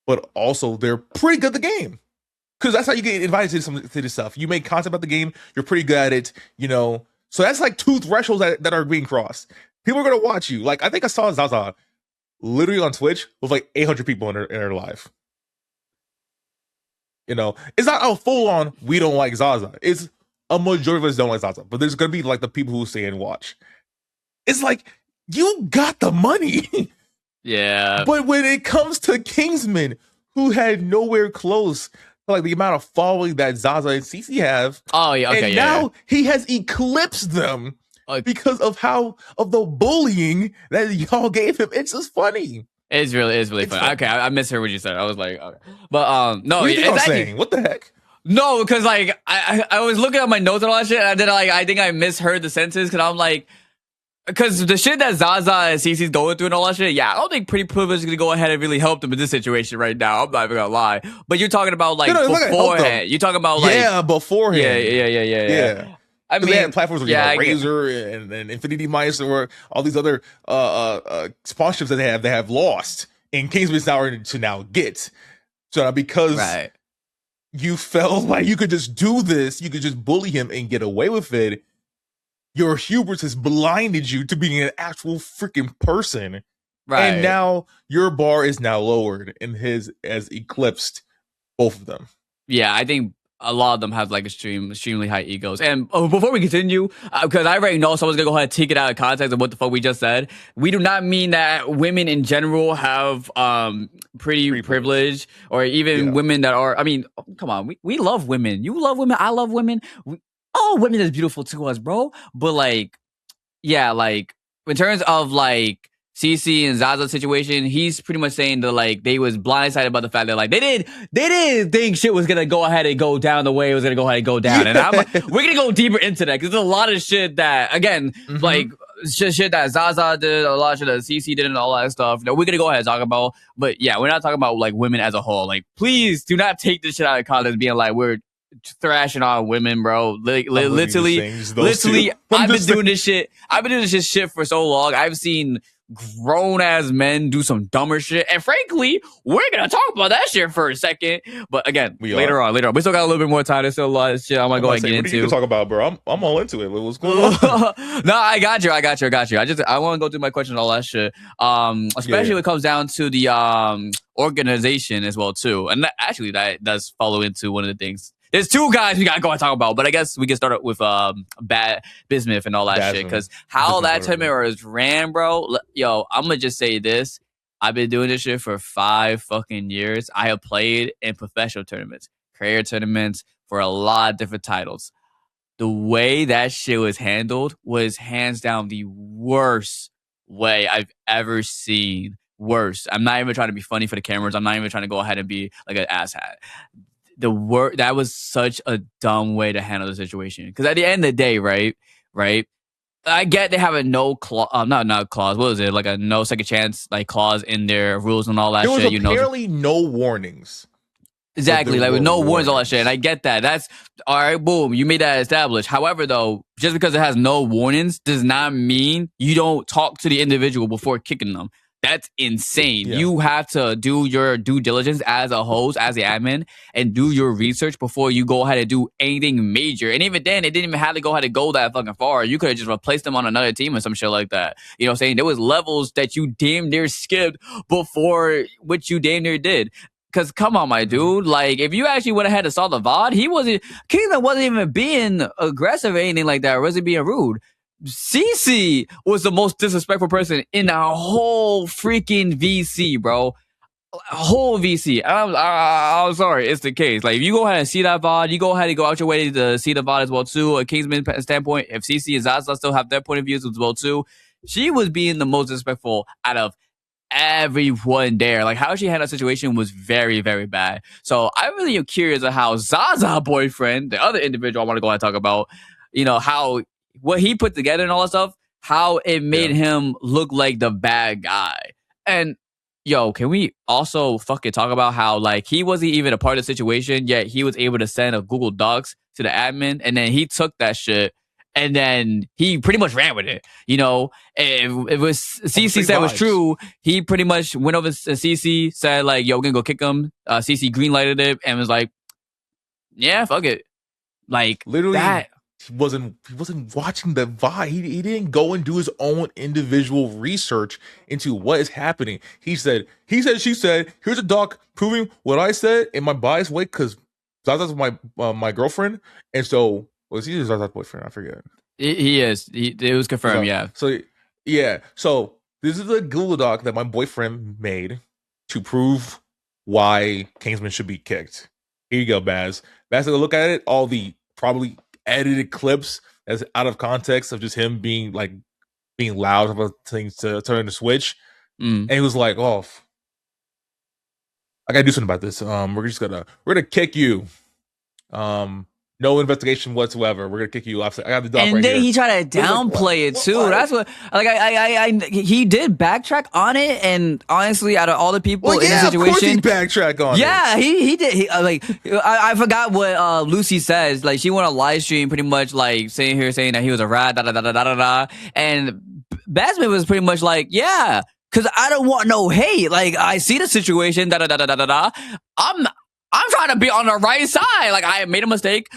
but also they're pretty good at the game. Because that's how you get invited to this stuff. You make content about the game, you're pretty good at it, you know. So that's like two thresholds that are being crossed. People are gonna watch you. Like I think I saw Zaza literally on Twitch with like 800 people in her live. You know, it's not a full on we don't like Zaza. It's a majority of us don't like Zaza, but there's gonna be like the people who stay and watch. It's like you got the money. Yeah. But when it comes to Kingsman, who had nowhere close to like the amount of following that Zaza and Cece have, Oh yeah. Okay. and Yeah. now he has eclipsed them because of the bullying that y'all gave him. It's just funny. It's really funny. Okay, I misheard what you said. I was like, okay. But no, What do you think it's I'm actually saying? What the heck? no, because like I was looking at my notes and all that shit, and then like I think I misheard the sentence because I'm like. Because the shit that Zaza and Cece's going through and all that shit, yeah, I don't think Pretty Privilege is gonna go ahead and really help them in this situation right now. I'm not even gonna lie. But you're talking about like No, it's not gonna help them. beforehand. You're talking about like beforehand. Yeah. I They mean, had platforms like yeah, Razor and Infinity Mice or all these other sponsorships that they have lost, and Kingsman's now get. So now because right. you felt like you could just do this, you could just bully him and get away with it. Your hubris has blinded you to being an actual freaking person. Right. And now your bar is now lowered and his has eclipsed both of them. Yeah, I think a lot of them have like extremely high egos. And before we continue, because I already know someone's gonna go ahead and take it out of context of what the fuck we just said. We do not mean that women in general have pretty privilege or even women that are. I mean, come on, we love women. You love women. I love women. All women is beautiful to us, bro. But like, yeah, like in terms of like CC and Zaza's situation, he's pretty much saying that like they was blindsided about the fact that like they didn't think shit was gonna go ahead and go down the way it was gonna go ahead and go down. And we're gonna go deeper into that because there's a lot of shit that again, like shit that Zaza did, a lot of shit that CC did, and all that stuff. You know, we're gonna go ahead and talk about. But yeah, we're not talking about like women as a whole. Like, please do not take this shit out of context, being like we're thrashing on women, bro. Literally, I've been doing this shit for so long. I've seen grown ass men do some dumber shit, and frankly, we're gonna talk about that shit for a second. But again, later on, we still got a little bit more time. There's still a lot of shit I'm gonna go ahead and get into. What are you gonna talk about, bro? I'm all into it. What's going on? No, I got you. I want to go through my questions and all that shit. Especially when it comes down to the organization as well too, and actually that does follow into one of the things. There's two guys we gotta go and talk about, but I guess we can start up with Bad Bismuth and all that shit, because how that tournament is ran, bro. Yo, I'm gonna just say this: I've been doing this shit for 5 fucking years. I have played in professional tournaments, career tournaments for a lot of different titles. The way that shit was handled was hands down the worst way I've ever seen. Worst. I'm not even trying to be funny for the cameras. I'm not even trying to go ahead and be like an asshat. That was such a dumb way to handle the situation. Because at the end of the day, right? I get they have a no clause, not clause. What was it? Like a no second chance like clause in their rules and all that shit. There was apparently no warnings. but there Exactly, like with were no warnings, all that shit. And I warnings. get that. That's all right. Boom, you made that established. However, though, just because it has no warnings does not mean you don't talk to the individual before kicking them. That's insane. Yeah. You have to do your due diligence as a host, as the admin, and do your research before you go ahead and do anything major. And even then, it didn't even have to go ahead and go that fucking far. You could have just replaced them on another team or some shit like that. You know what I'm saying? There was levels that you damn near skipped before what you damn near did. Cause come on, my Mhm. dude. Like, if you actually went ahead and saw the VOD, Kingdom wasn't even being aggressive or anything like that, or wasn't being rude. CC was the most disrespectful person in the whole freaking VC, bro. Whole VC. I'm sorry, it's the case. Like, if you go ahead and see that VOD, you go ahead and go out your way to see the VOD as well too. A Kingsman standpoint, if CC and Zaza still have their point of views as well too, she was being the most disrespectful out of everyone there. Like, how she handled that situation was very, very bad. So I really am curious of how Zaza boyfriend, the other individual I want to go ahead and talk about, how what he put together and all that stuff, how it made Yeah. him look like the bad guy. And yo, can we also fucking talk about how like he wasn't even a part of the situation, yet he was able to send a Google Docs to the admin, and then he took that shit and then he pretty much ran with it. If it was CC said was vibes. true, he pretty much went over to CC, said like, "Yo, we're gonna go kick him." CC greenlighted it and was like, "Yeah, fuck it." Like Literally, that. he wasn't watching the VOD. He didn't go and do his own individual research into what is happening. He said, she said, here's a doc proving what I said in my biased way because Zaza's my girlfriend, and so was he Zaza's boyfriend? I forget. He is. It was confirmed. Yeah. So yeah. So this is a Google Doc that my boyfriend made to prove why Kingsman should be kicked. Here you go, Baz. Baz, take a look at it. All the probably edited clips that's out of context of just him being loud about things to turn the switch. And he was like, "Oh, I gotta do something about this. We're gonna kick you. No investigation whatsoever. We're gonna kick you off." I got the doc And right then here. he tried to downplay it too. That's what, like, he did backtrack on it. And honestly, out of all the people in the situation, of course he backtrack on it. Yeah, he did. I forgot what Lucy says. Like, she went on live stream, pretty much like saying that he was a rat, da da da da da da. And Basman was pretty much like, yeah, because I don't want no hate. Like, I see the situation, da da da da da da. I'm trying to be on the right side. Like, I made a mistake.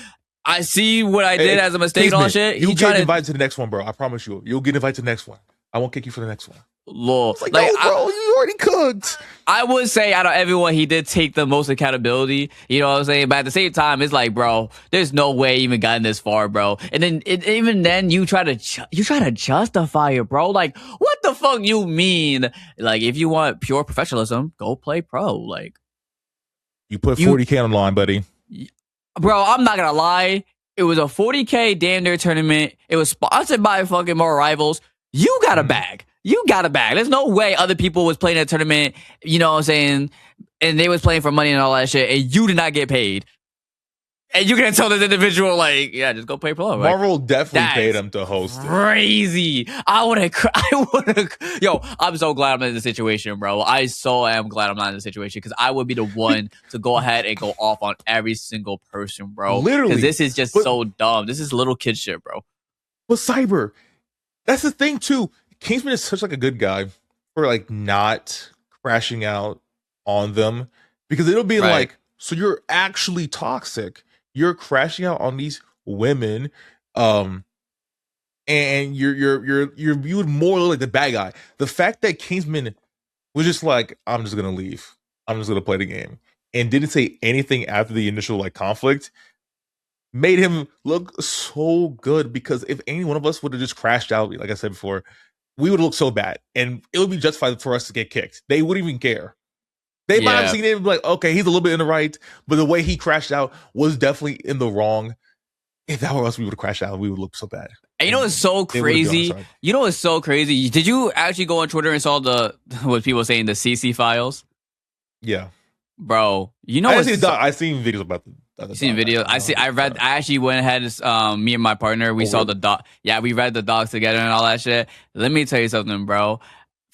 I see what I did as a mistake and all that shit. You'll get invited to the next one, bro. I promise you. You'll get invited to the next one. I won't kick you for the next one. Lord. Like, no, bro, you already cooked. I would say out of everyone, he did take the most accountability. You know what I'm saying? But at the same time, it's like, bro, there's no way he even gotten this far, bro. And then even then, you try to justify it, bro. Like, what the fuck you mean? Like, if you want pure professionalism, go play pro. Like, you put 40K on the line, buddy. Bro, I'm not gonna lie. It was a 40K damn near tournament. It was sponsored by fucking more rivals. You got a bag. You got a bag. There's no way other people was playing a tournament, you know what I'm saying, and they was playing for money and all that shit, and you did not get paid. And you can tell this individual, like, yeah, just go play pro. Marvel definitely paid him to host it. Crazy. I would have. Yo, I'm so glad I'm in this situation, bro. I so am glad I'm not in this situation because I would be the one to go ahead and go off on every single person, bro. Literally. Because this is just so dumb. This is little kid shit, bro. But Cyber, that's the thing, too. Kingsman is such like a good guy for like not crashing out on them because it'll be like, so you're actually toxic. You're crashing out on these women, and you're viewed more like the bad guy. The fact that Kingsman was just like, I'm just gonna leave. I'm just gonna play the game, and didn't say anything after the initial like conflict, made him look so good. Because if any one of us would have just crashed out, like I said before, we would look so bad, and it would be justified for us to get kicked. They wouldn't even care. They might have seen it and be like, okay, he's a little bit in the right, but the way he crashed out was definitely in the wrong. If that were us, we would have crashed out. We would look so bad. And you know what's so crazy? Did you actually go on Twitter and saw what people were saying, the CC files? Yeah, bro. You know, I've seen videos about you seen videos? I actually went ahead. Me and my partner, we saw the doc. Yeah, we read the docs together and all that shit. Let me tell you something, bro.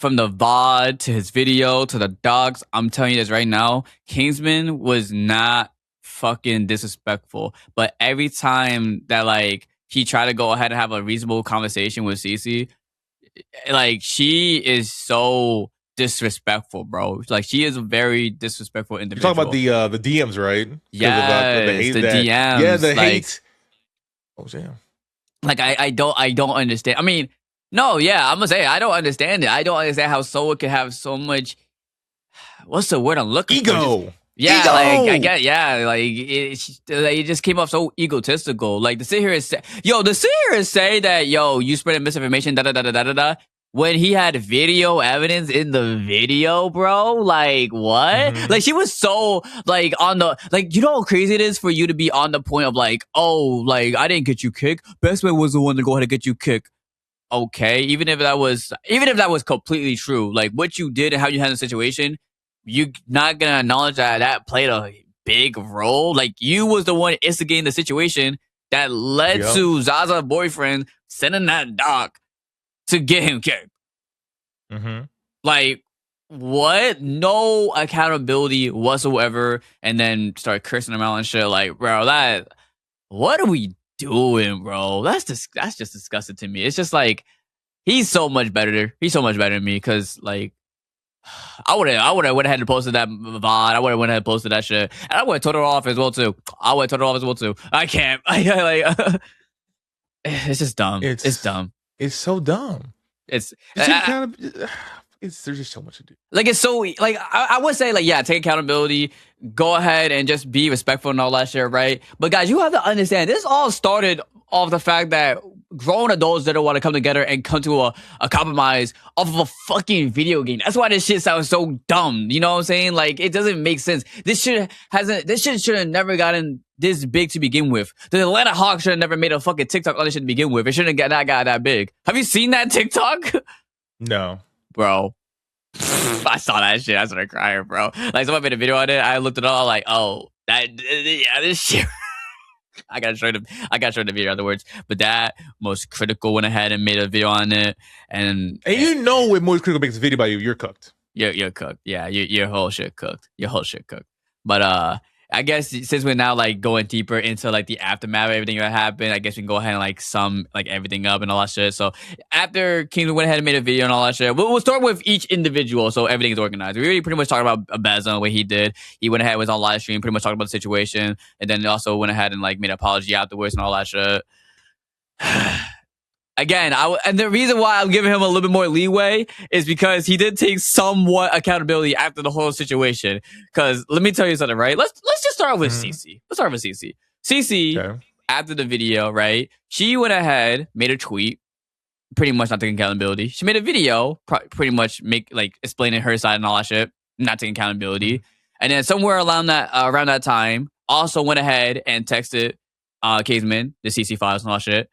from the VOD to his video to the docs, I'm telling you this right now, Kingsman was not fucking disrespectful. But every time that like he tried to go ahead and have a reasonable conversation with Cece, like she is so disrespectful, bro. Like she is a very disrespectful You're talking about individual. the DMs, right? Because of the Yes, hate the that. Yeah, DMs. the hate. Oh damn. Like I don't understand. I mean, no, yeah, I'm gonna say I don't understand it. I don't understand how someone can have so much. What's the word I'm looking for? Just, Ego. yeah, like I Ego. get, yeah, like it just came off so egotistical. Like to sit here and say, that you spreading misinformation, da da da da da da da. When he had video evidence in the video, bro, like what? Mm-hmm. Like she was so like on the like you know how crazy it is for you to be on the point of like, oh, like I didn't get you kicked. Best way was the one to go ahead and get you kicked. Okay, even if that was completely true, like what you did and how you handled the situation, you not gonna acknowledge that played a big role. Like you was the one instigating the situation that led Yep. to Zaza's boyfriend sending that doc to get him kicked. Mm-hmm. Like what? No accountability whatsoever, and then start cursing him out and shit. Like, bro, what are we doing, bro? That's just disgusting to me. It's just like he's so much better. He's so much better than me because like I would have went ahead and posted that VOD. I would have went ahead and posted that shit, and I would have told her off as well too. I can't. Like it's just dumb. It's dumb. It's so dumb. It's kind of. There's just so much to do. like it's so like I would say like yeah, take accountability, go ahead and just be respectful and all that shit, right? But guys, you have to understand this all started off the fact that grown adults didn't want to come together and come to a compromise off of a fucking video game. That's why this shit sounds so dumb. You know what I'm saying? Like it doesn't make sense. This shit should have never gotten this big to begin with. The Atlanta Hawks should have never made a fucking TikTok on this shit to begin with. It shouldn't have got that big. Have you seen that TikTok? No. Bro. I saw that shit. I started crying, bro. Like someone made a video on it. I looked at it all like, oh, this shit. I gotta show the video afterwards. But that Most Critical went ahead and made a video on it, and you know when Most Critical makes a video about you, you're cooked. You're cooked. Yeah, your whole shit cooked. But I guess since we're now like going deeper into like the aftermath of everything that happened, I guess we can go ahead and like sum like everything up and all that shit. So after Kingsman went ahead and made a video and all that shit, we'll start with each individual so everything is organized. We already pretty much talked about Bazza and what he did. He went ahead, was on live stream, pretty much talked about the situation, and then also went ahead and like made an apology afterwards and all that shit. Again, and the reason why I'm giving him a little bit more leeway is because he did take somewhat accountability after the whole situation. Because let me tell you something, right? Let's just start with Cece. Let's start with Cece. Cece, okay. After the video, right? She went ahead, made a tweet, pretty much not taking accountability. She made a video, pretty much explaining her side and all that shit, not taking accountability. And then somewhere around that time, also went ahead and texted Kingsman, the CC files and all that shit.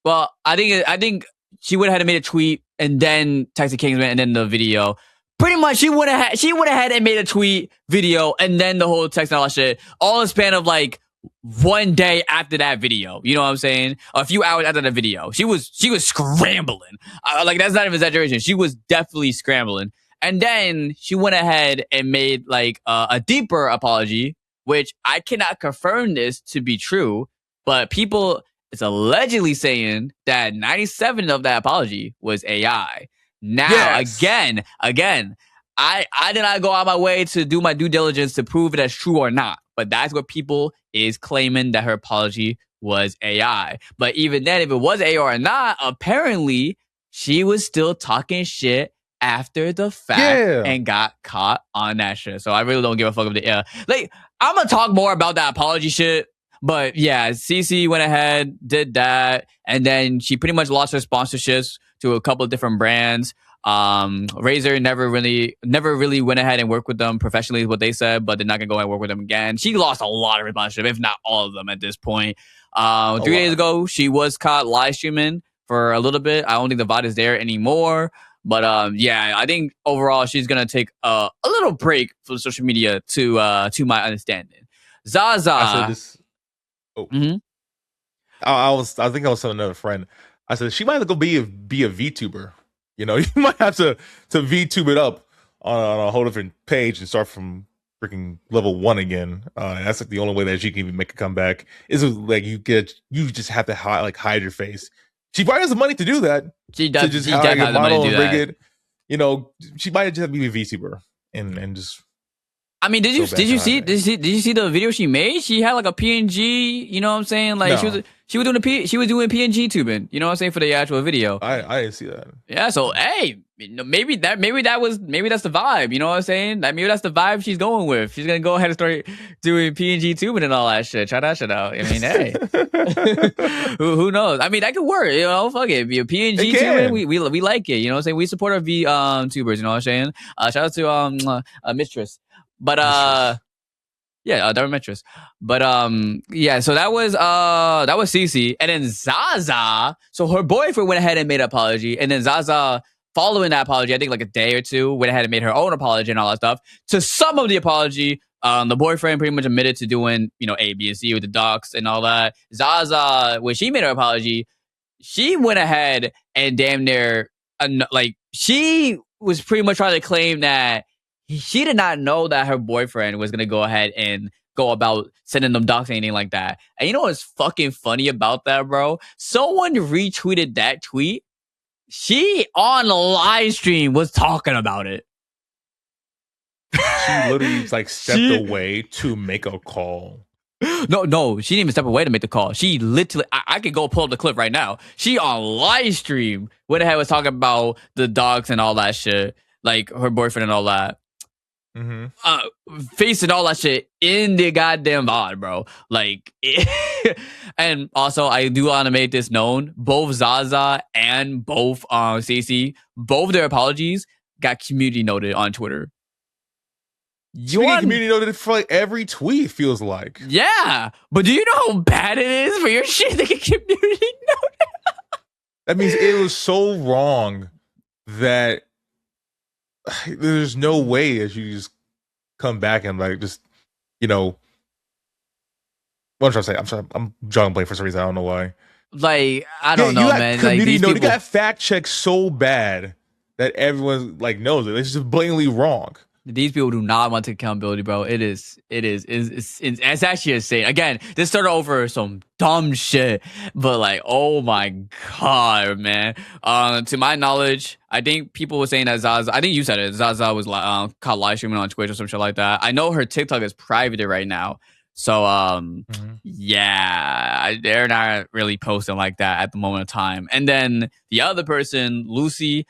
Well, I think she would have made a tweet and then texted Kingsman and then the video. Pretty much, she would have had and made a tweet, video, and then the whole text and all that shit. All in the span of like one day after that video. You know what I'm saying? A few hours after the video, she was scrambling. Like that's not an exaggeration. She was definitely scrambling. And then she went ahead and made like a deeper apology, which I cannot confirm this to be true, but people. It's allegedly saying that 97 of that apology was AI. Now, yes. again, I did not go out my way to do my due diligence to prove it as true or not. But that's what people is claiming that her apology was AI. But even then, if it was AI or not, apparently she was still talking shit after the fact and got caught on that shit. So I really don't give a fuck if the like I'm gonna talk more about that apology shit. But yeah, Cece went ahead, did that, and then she pretty much lost her sponsorships to a couple of different brands. Razer never really went ahead and worked with them professionally, is what they said, but they're not gonna go and work with them again. She lost a lot of her sponsorship, if not all of them at this point. 3 days ago, she was caught live streaming for a little bit. I don't think the VOD is there anymore. But yeah, I think overall she's gonna take a little break from social media to my understanding. Zaza. Oh. Mm-hmm. I think I was telling another friend. I said she might go be a VTuber. You know, you might have to VTube it up on a whole different page and start from freaking level 1 again. That's like the only way that she can even make a comeback. Is like you just have to hide your face. She probably has the money to do that. She To does. just She hire definitely a has the money model to do and rig that. it. You know, she might just have to be a VTuber and just. I mean, did you see the video she made? She had like a PNG. You know what I'm saying? Like No. she was doing PNG tubing. You know what I'm saying, for the actual video. I didn't see that. Yeah. So hey, maybe that's the vibe. You know what I'm saying? Maybe that's the vibe she's going with. She's gonna go ahead and start doing PNG tubing and all that shit. Try that shit out. I mean, hey, who knows? I mean, that could work. You know, fuck it. Be a PNG tubing. We like it. You know what I'm saying? We support our tubers. You know what I'm saying? Shout out to Mistress. But yeah, Darren Metris. But yeah, so that was Cece. And then Zaza, so her boyfriend went ahead and made an apology. And then Zaza, following that apology, I think like a day or two, went ahead and made her own apology and all that stuff. To some of the apology, the boyfriend pretty much admitted to doing, you know, A, B, and C with the docs and all that. Zaza, when she made her apology, she went ahead and damn near, like, she was pretty much trying to claim that she did not know that her boyfriend was going to go ahead and go about sending them docs or anything like that. And you know what's fucking funny about that, bro? Someone retweeted that tweet. She, on a live stream, was talking about it. She literally like stepped away to make a call. No, she didn't even step away to make the call. She literally, I could go pull up the clip right now. She on live stream went ahead was talking about the dogs and all that shit, like her boyfriend and all that. Facing all that shit in the goddamn VOD, bro. Like, and also I do want to make this known: both Zaza and both Stacey, both their apologies got community noted on Twitter. You get community noted for like every tweet, feels like. Yeah, but do you know how bad it is for your shit to get community noted? That means it was so wrong that there's no way that you just come back and like just, you know, what I'm trying to say. I'm drawing blank for some reason. I don't know why. Like, I don't know, man. Like, these people, you got fact checked so bad that everyone like knows it. It's just blatantly wrong. These people do not want to accountability, bro. It's actually insane. Again, this started over some dumb shit, but like, oh my god, man. To my knowledge, I think people were saying that Zaza, I think you said it, Zaza was caught live streaming on Twitch or some shit like that. I know her TikTok is private right now. So, yeah, they're not really posting like that at the moment of time. And then the other person, Lucy,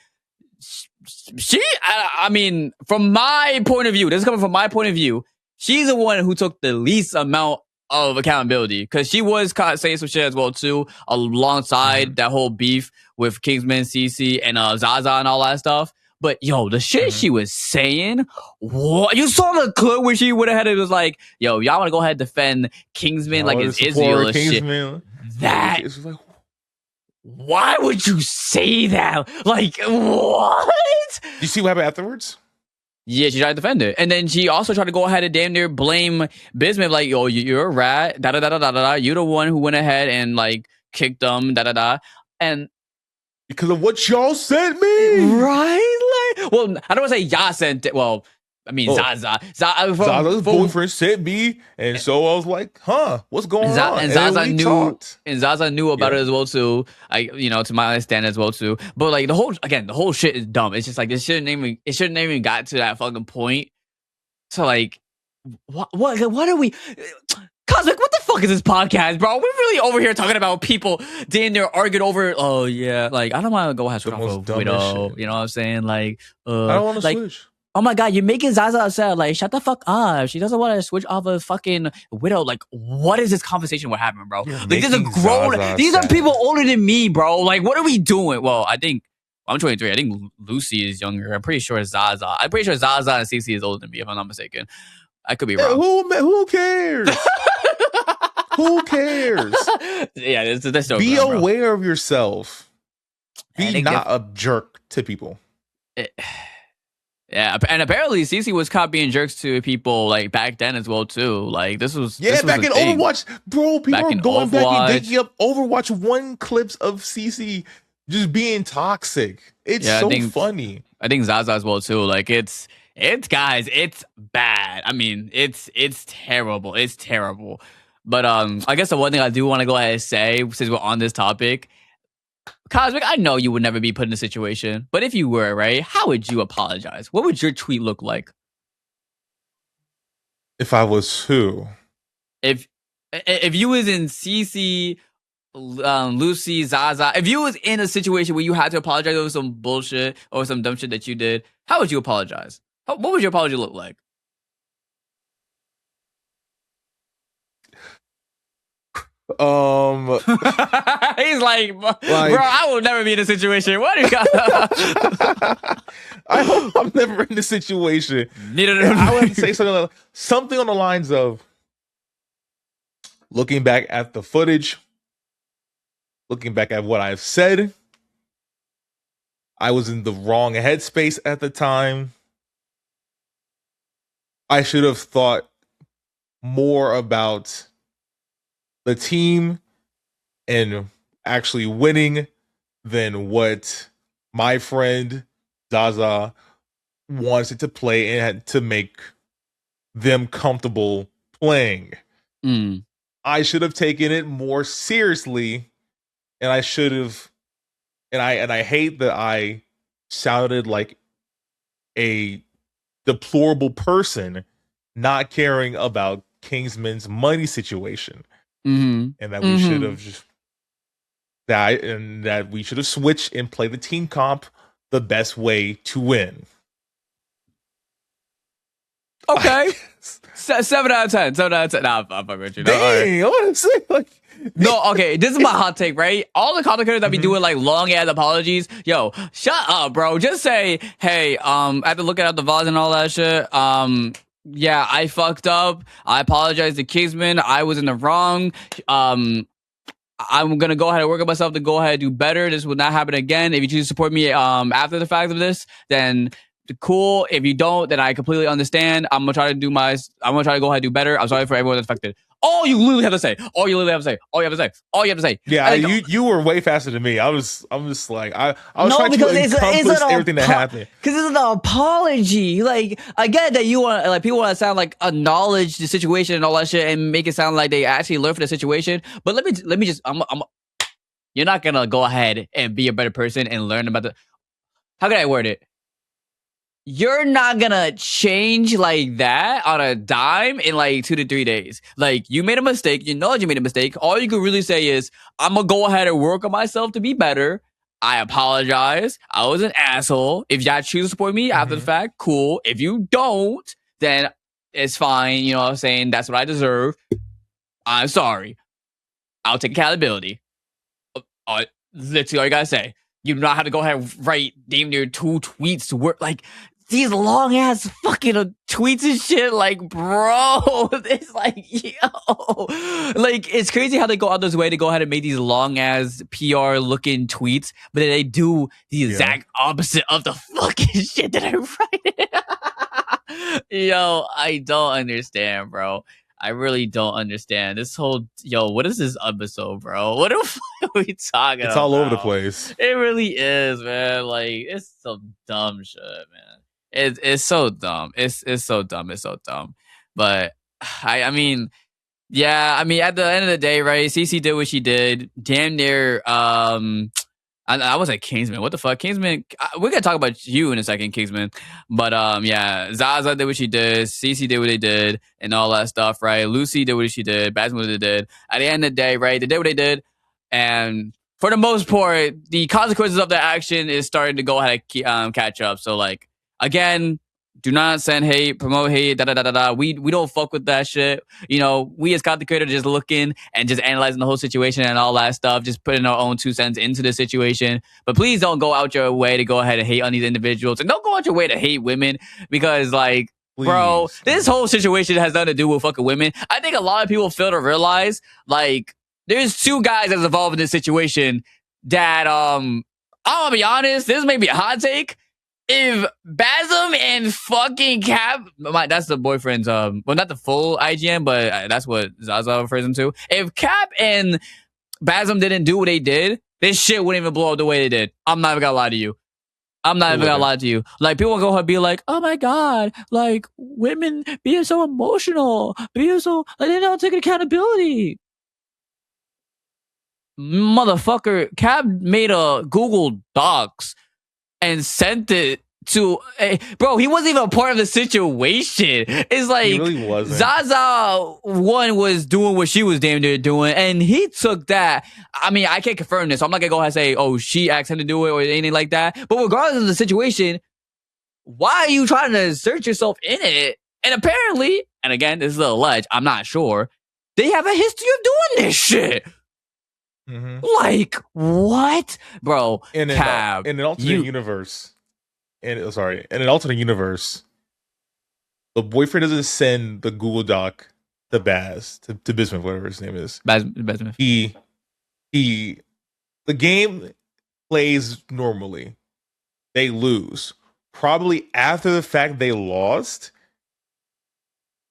I mean, from my point of view, this is coming from my point of view, she's the one who took the least amount of accountability, because she was caught saying some shit as well too, alongside that whole beef with Kingsman, CC, and Zaza and all that stuff. But yo, the shit she was saying, what? You saw the clip where she would have had it was like, yo, y'all want to go ahead and defend Kingsman like it's Israel and shit. That. Like, why would you say that? Like, what? You see what happened afterwards? Yeah, she tried to defend it. And then she also tried to go ahead and damn near blame Bismuth, like, yo, you're a rat, da-da-da-da-da-da. You're the one who went ahead and, like, kicked them, da-da-da. And because of what y'all sent me. Right? Like, well, I don't want to say y'all sent it. Well, I mean, Zaza's boyfriend sent me, and so I was like, "Huh, what's going on?" And Zaza knew about it as well too. To my understanding as well too. But like the whole shit is dumb. It's just like it shouldn't even got to that fucking point. So like, what are we? Cosmic, what the fuck is this podcast, bro? We're really over here talking about people damn near arguing over. Oh yeah, like I don't want to go have a widow. You know what I'm saying? Like, I don't want to switch. Oh my god, you're making Zaza upset. Like, shut the fuck up. She doesn't want to switch off a fucking widow. Like, what is this conversation we're having, bro? Like, these are people older than me, bro. Like, what are we doing? Well, I'm 23. I think Lucy is younger. I'm pretty sure Zaza and Cece is older than me, if I'm not mistaken. I could be wrong. Who cares? Who cares? Yeah, that's so be aware of yourself. Be not a jerk to people. Yeah, and apparently Cece was caught being jerks to people like back then as well too. Like this was back in Overwatch, bro. People are going back and digging up Overwatch 1 clips of Cece just being toxic. It's Yeah, so funny. I think Zaza as well too. Like it's guys, it's bad. I mean, it's terrible. It's terrible. But I guess the one thing I do want to go ahead and say, since we're on this topic, Cosmic, I know you would never be put in a situation, but if you were, right, how would you apologize? What would your tweet look like? If I was who? If you was in CC, Lucy, Zaza, if you was in a situation where you had to apologize over some bullshit or some dumb shit that you did, how would you apologize? What would your apology look like? Um, He's like, bro, I will never be in a situation. What do you got? I hope I'm never in this situation. Neither I would have to say something on the lines of looking back at the footage, looking back at what I've said. I was in the wrong headspace at the time. I should have thought more about the team and actually winning than what my friend Zaza wants it to play and had to make them comfortable playing. Mm. I should have taken it more seriously, and I should have, and I hate that I sounded like a deplorable person not caring about Kingsman's money situation, and that we should have just that we should have switched and play the team comp the best way to win. Okay. 7 out of 10. 7 out of 10. Nah, I'm fucking with you. Dang, I want to say like. No, okay, this is my hot take, right? All the content creators that be doing like long ass apologies, yo, shut up, bro. Just say, hey, after looking at the VODs and all that shit, yeah, I fucked up. I apologize to Kingsman. I was in the wrong. I'm gonna go ahead and work on myself to go ahead and do better. This will not happen again. If you choose to support me after the fact of this, then cool. If you don't, then I completely understand. I'm gonna try to go ahead and do better. I'm sorry for everyone that's affected. All you literally have to say. All you have to say. Yeah, you were way faster than me. I'm just like I was trying to encompass everything that happened. Because it's an apology. Like I get that you want like people want to sound like acknowledge the situation and all that shit and make it sound like they actually learned from the situation. But let me just you're not gonna go ahead and be a better person and learn about how can I word it? You're not gonna change like that on a dime in like 2 to 3 days. Like you made a mistake, you know you made a mistake. All you can really say is, I'm gonna go ahead and work on myself to be better. I apologize. I was an asshole. If y'all choose to support me after the fact, cool. If you don't, then it's fine. You know what I'm saying? That's what I deserve. I'm sorry. I'll take accountability. Literally all you gotta say. You do not have to go ahead and write damn near 2 tweets to work. Like, these long ass fucking tweets and shit, like, bro, it's like, yo, like, it's crazy how they go out this way to go ahead and make these long ass PR looking tweets, but then they do the exact opposite of the fucking shit that I write. Yo, I don't understand, bro. I really don't understand this whole what is this episode, bro? What the fuck are we talking about? It's all over the place. It really is, man. Like it's some dumb shit, man. It's so dumb. It's so dumb. It's so dumb. But I mean, yeah, I mean, at the end of the day, right? CC did what she did. Damn near. I was like Kingsman. What the fuck, Kingsman? We're gonna talk about you in a second, Kingsman. But yeah, Zaza did what she did. CC did what they did, and all that stuff, right? Lucy did what she did. Basma what they did. At the end of the day, right? They did what they did, and for the most part, the consequences of the action is starting to go ahead and catch up. So like again, do not send hate, promote hate, da da da da da. We don't fuck with that shit. You know, we as content creators just looking and just analyzing the whole situation and all that stuff, just putting our own 2 cents into the situation. But please don't go out your way to go ahead and hate on these individuals, and don't go out your way to hate women because, like, please, bro, this whole situation has nothing to do with fucking women. I think a lot of people fail to realize, like, there's 2 guys that's involved in this situation that I'm gonna be honest, this may be a hot take. If Basm and fucking Cap, that's the boyfriend's, well, not the full IGN, but that's what Zaza refers him to. If Cap and Basm didn't do what they did, this shit wouldn't even blow up the way it did. I'm not even gonna lie to you. I'm not even gonna lie to you. Like, people go ahead and be like, oh my God, like, women being so emotional, being so, like, they don't take accountability. Motherfucker, Cab made a Google Docs and sent it to, bro, he wasn't even a part of the situation. It's like, he really wasn't. Zaza one was doing what she was damn near doing, and he took that. I mean, I can't confirm this, so I'm not gonna go ahead and say, oh, she asked him to do it or anything like that. But regardless of the situation, why are you trying to insert yourself in it? And apparently, and again, this is a ledge, I'm not sure, they have a history of doing this shit. Mm-hmm. Like, what? Bro, in an alternate universe. In an alternate universe, the boyfriend doesn't send the Google Doc to Baz, to Bismuth, whatever his name is. Bismuth. The game plays normally. They lose. Probably after the fact they lost,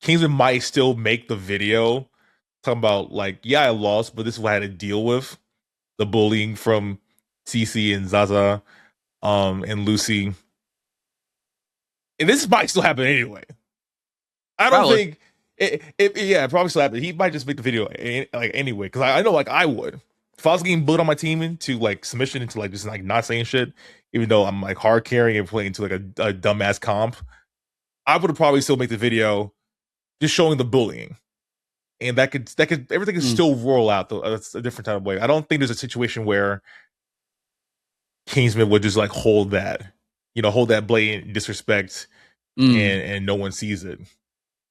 Kingsman might still make the video talking about, like, yeah, I lost, but this is what I had to deal with. The bullying from Cece and Zaza and Lucy. And this might still happen anyway. I don't think it probably still happen. He might just make the video like anyway, because I know, like, I would. If I was getting bullied on my team into like submission, into like just like not saying shit, even though I'm like hard carrying and playing into like a dumbass comp, I would probably still make the video just showing the bullying. And that could everything could still roll out though. That's a different type of way. I don't think there's a situation where Kingsman would just like hold that blatant disrespect and no one sees it.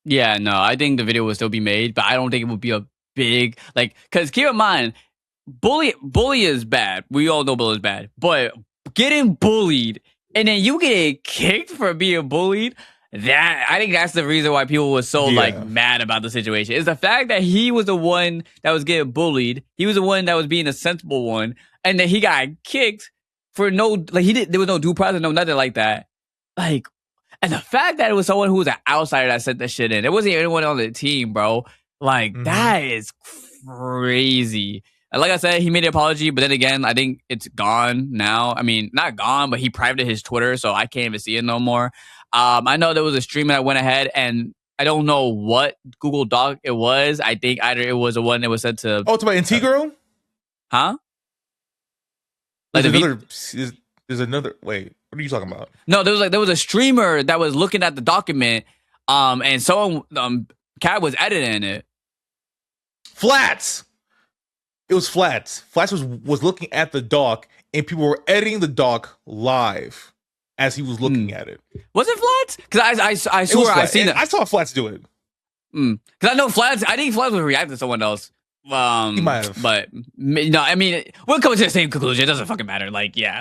Yeah, no, I think the video will still be made, but I don't think it would be a big, like, because keep in mind, bully is bad. We all know bully is bad, but getting bullied and then you get kicked for being bullied, that, I think that's the reason why people were so like mad about the situation. Is the fact that he was the one that was getting bullied. He was the one that was being a sensible one, and then he got kicked for no, like, there was no due process, no nothing like that. Like, and the fact that it was someone who was an outsider that sent that shit in, it wasn't anyone on the team, bro. Like, that is crazy. And like I said, he made an apology, but then again, I think it's gone now. I mean, not gone, but he privated his Twitter, so I can't even see it no more. I know there was a streamer that went ahead, and I don't know what Google Doc it was. I think either it was the one that was sent to... Oh, it's about Integro? Huh? Like there's another... Wait, what are you talking about? No, there was a streamer that was looking at the document, and someone... Cat was editing it. Flats! It was Flats. Flats was looking at the doc, and people were editing the doc live as he was looking at it. Was it Flats? Because I swear I seen it. I saw Flats do it. Because I know Flats. I think Flats was reacting to someone else. He might have. But no, I mean, we're coming to the same conclusion. It doesn't fucking matter. Like, yeah.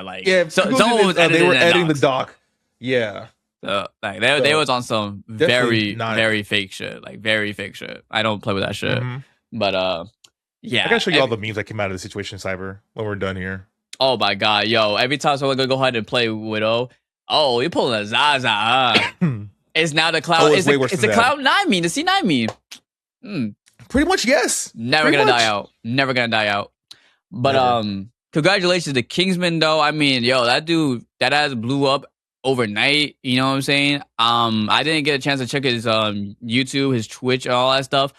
Someone was they were editing the doc. Yeah. So, like, they was on some very fake shit. Like, very fake shit. I don't play with that shit. But yeah. I gotta show you all the memes that came out of the situation, Cyber, when we're done here. Oh my god, yo! Every time someone gonna go ahead and play Widow, oh, you're pulling a Zaza. It's now the Cloud. It's the Cloud 9 meme, the C9 meme. Pretty much, yes. Never gonna die out. Never gonna die out. But congratulations to Kingsman, though. I mean, yo, that dude, that ass blew up overnight. You know what I'm saying? I didn't get a chance to check his YouTube, his Twitch, and all that stuff.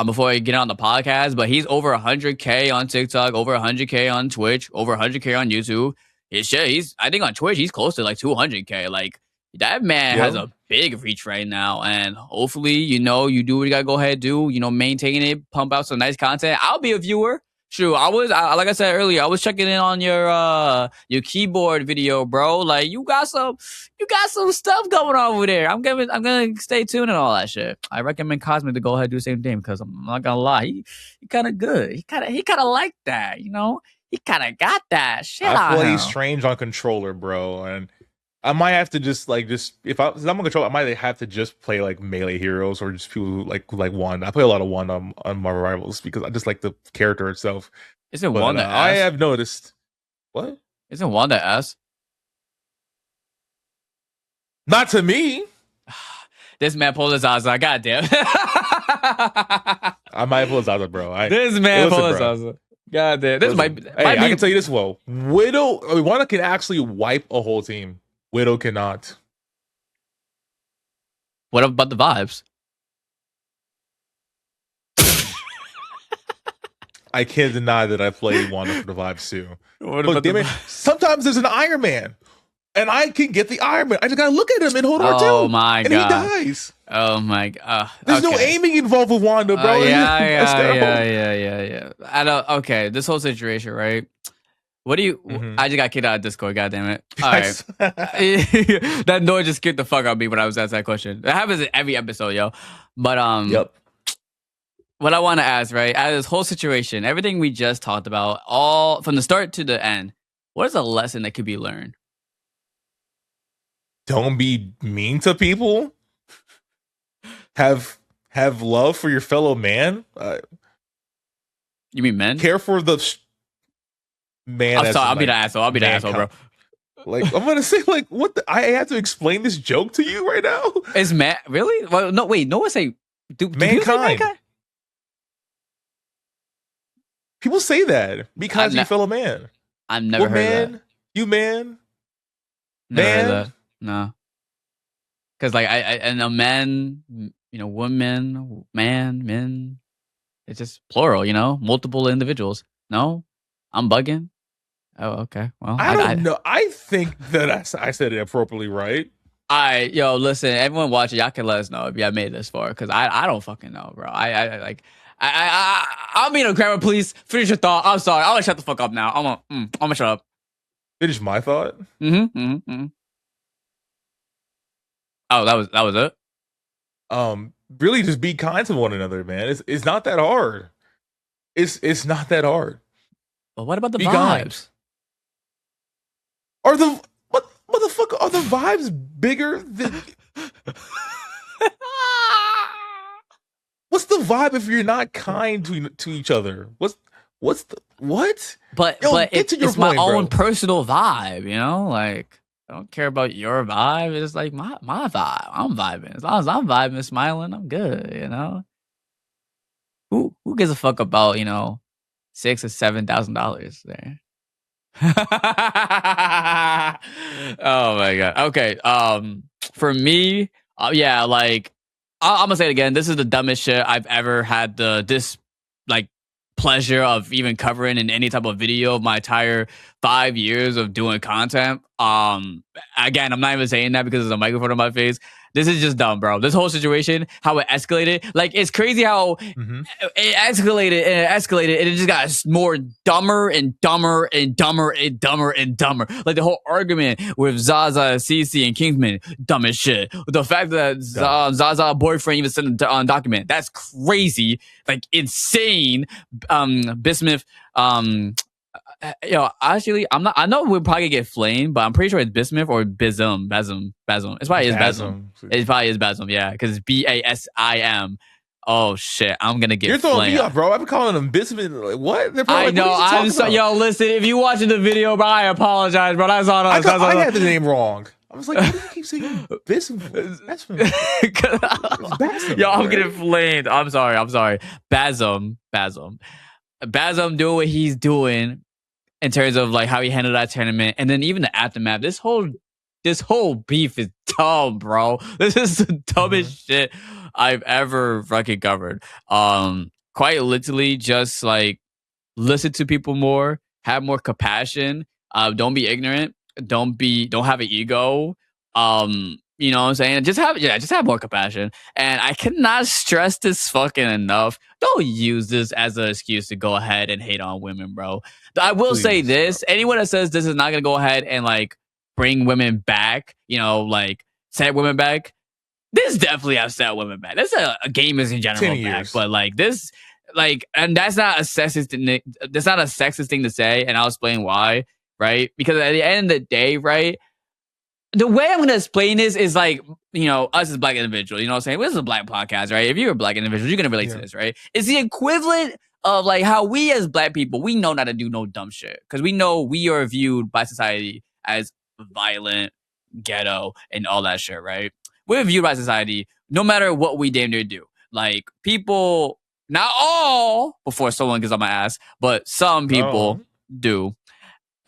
Before I get on the podcast, but he's over 100K on TikTok, over 100K on Twitch, over 100K on YouTube. I think on Twitch, he's close to like 200K. Like, that man has a big reach right now. And hopefully, you do what you gotta go ahead and do, maintain it, pump out some nice content. I'll be a viewer. True, like I said earlier, I was checking in on your keyboard video, bro. Like, you got some stuff going on over there. I'm gonna stay tuned and all that shit. I recommend Cosmic to go ahead and do the same thing, because I'm not gonna lie, he kind of good. He kind of like that, He kind of got that shit. I play Strange on controller, bro, and I might have to if I'm on controller, I might have to just play like melee heroes or just people who like one. I play a lot of one on my rivals because I just like the character itself. Isn't Wanda S? I have noticed. What? Isn't Wanda S? Not to me. This man pulled his Zaza. Goddamn. I might pull his Zaza, bro. This man pulled his Zaza. God damn. This Listen, might hey, I be. can tell you this well. Widow, I mean, Wanda can actually wipe a whole team. Widow cannot. What about the vibes? I can't deny that I played Wanda for the vibes too. What But about the damn it, vibes? sometimes there's an Iron Man, and I can get the Iron Man. I just gotta look at him in Hold on Oh too, my and he god. dies. Oh my god. There's no Okay. aiming involved with Wanda, bro. Yeah. Yeah. I don't. Okay, this whole situation, right? What do you? Mhm. I just got kicked out of Discord. God damn it! All right, Yes. that noise just scared the fuck out of me when I was asked that question. That happens in every episode, yo. But Yep. what I want to ask, right? Out of this whole situation, everything we just talked about, all from the start to the end, what is a lesson that could be learned? Don't be mean to people. Have love for your fellow man. You mean men? Care for the man. I'm as sorry. in, I'll be the like, asshole. I'll be the asshole, bro. Like, I'm gonna say, like, what I have to explain this joke to you right now? Is man really? Well, no. Wait. No one say. Do people say Mankind. mankind? People say that. Be kind to your fellow man. I've never What heard man? that. You man? Never heard Man? that. No. Because like I and a man, you know, woman, man, men. It's just plural, you know, multiple individuals. No, I'm bugging. Oh, okay. Well, I don't know. I think that I said it appropriately, right? yo, listen, everyone watching, y'all can let us know if y'all made it this far, because I don't fucking know, bro. I like I'm being a grammar, please. Finish your thought. I'm sorry. I'm gonna shut the fuck up now. I'm gonna shut up. Finish my thought. Mm-hmm. Oh, that was it. Really, just be kind to one another, man. It's not that hard. It's not that hard. But what about the Be vibes? kind. Are the what the fuck are the vibes bigger than? What's the vibe if you're not kind to each other? What's the what? But Yo, but get to your it's my point, own bro. personal vibe, you know. Like I don't care about your vibe. It's like my vibe. I'm vibing. As long as I'm vibing, smiling, I'm good. You know. Who gives a fuck about $6,000 or $7,000 there? Oh my god. Okay. For me, yeah, like I'm gonna say it again. This is the dumbest shit I've ever had this like pleasure of even covering in any type of video of my entire 5 years of doing content. Again, I'm not even saying that because there's a microphone on my face. This is just dumb, bro. This whole situation, how it escalated, like it's crazy how Mm-hmm. it escalated, and it just got more dumber and dumber and dumber and dumber and dumber. Like the whole argument with Zaza, Cece, and Kingsman, dumb as shit. The fact that Zaza boyfriend even sent a document, that's crazy, like insane. Bismuth, actually, I'm not. I know we'll probably get flamed, but I'm pretty sure it's Bismuth or Bism. It's probably is Basm. It probably is Basm. Yeah, because it's BASIM. Oh shit, I'm gonna get. You're throwing flamed. me off, bro. I've been calling them biscuit. Like, what? They're probably I know. I'm so. Yo, listen. If you watching the video, bro, I apologize, bro. That's on us. I had the name wrong. I was like, why do you keep saying biscuit? That's Yo, I'm getting flamed. I'm sorry. Basm doing what he's doing in terms of like how he handled that tournament, and then even the aftermath. This whole beef is dumb, bro. This is the dumbest shit I've ever fucking covered. Quite literally, just like listen to people more, have more compassion. Don't be ignorant. Don't have an ego. You know what I'm saying? Just have more compassion. And I cannot stress this fucking enough. Don't use this as an excuse to go ahead and hate on women, bro. I will say this: anyone that says this is not gonna go ahead and like bring women back, like set women back, this definitely have set women back. That's a gamers in general back, but like this, like, and that's not a sexist thing. That's not a sexist thing to say, and I'll explain why. Right? Because at the end of the day, right, the way I'm gonna explain this is like, us as black individuals, you know what I'm saying? This is a black podcast, right? If you're a black individual, you're gonna relate to this, right? It's the equivalent of like how we as black people, we know not to do no dumb shit. Because we know we are viewed by society as violent, ghetto, and all that shit, right? We're viewed by society no matter what we damn near do. Like people Not all before someone gets on my ass, but some people Oh, do.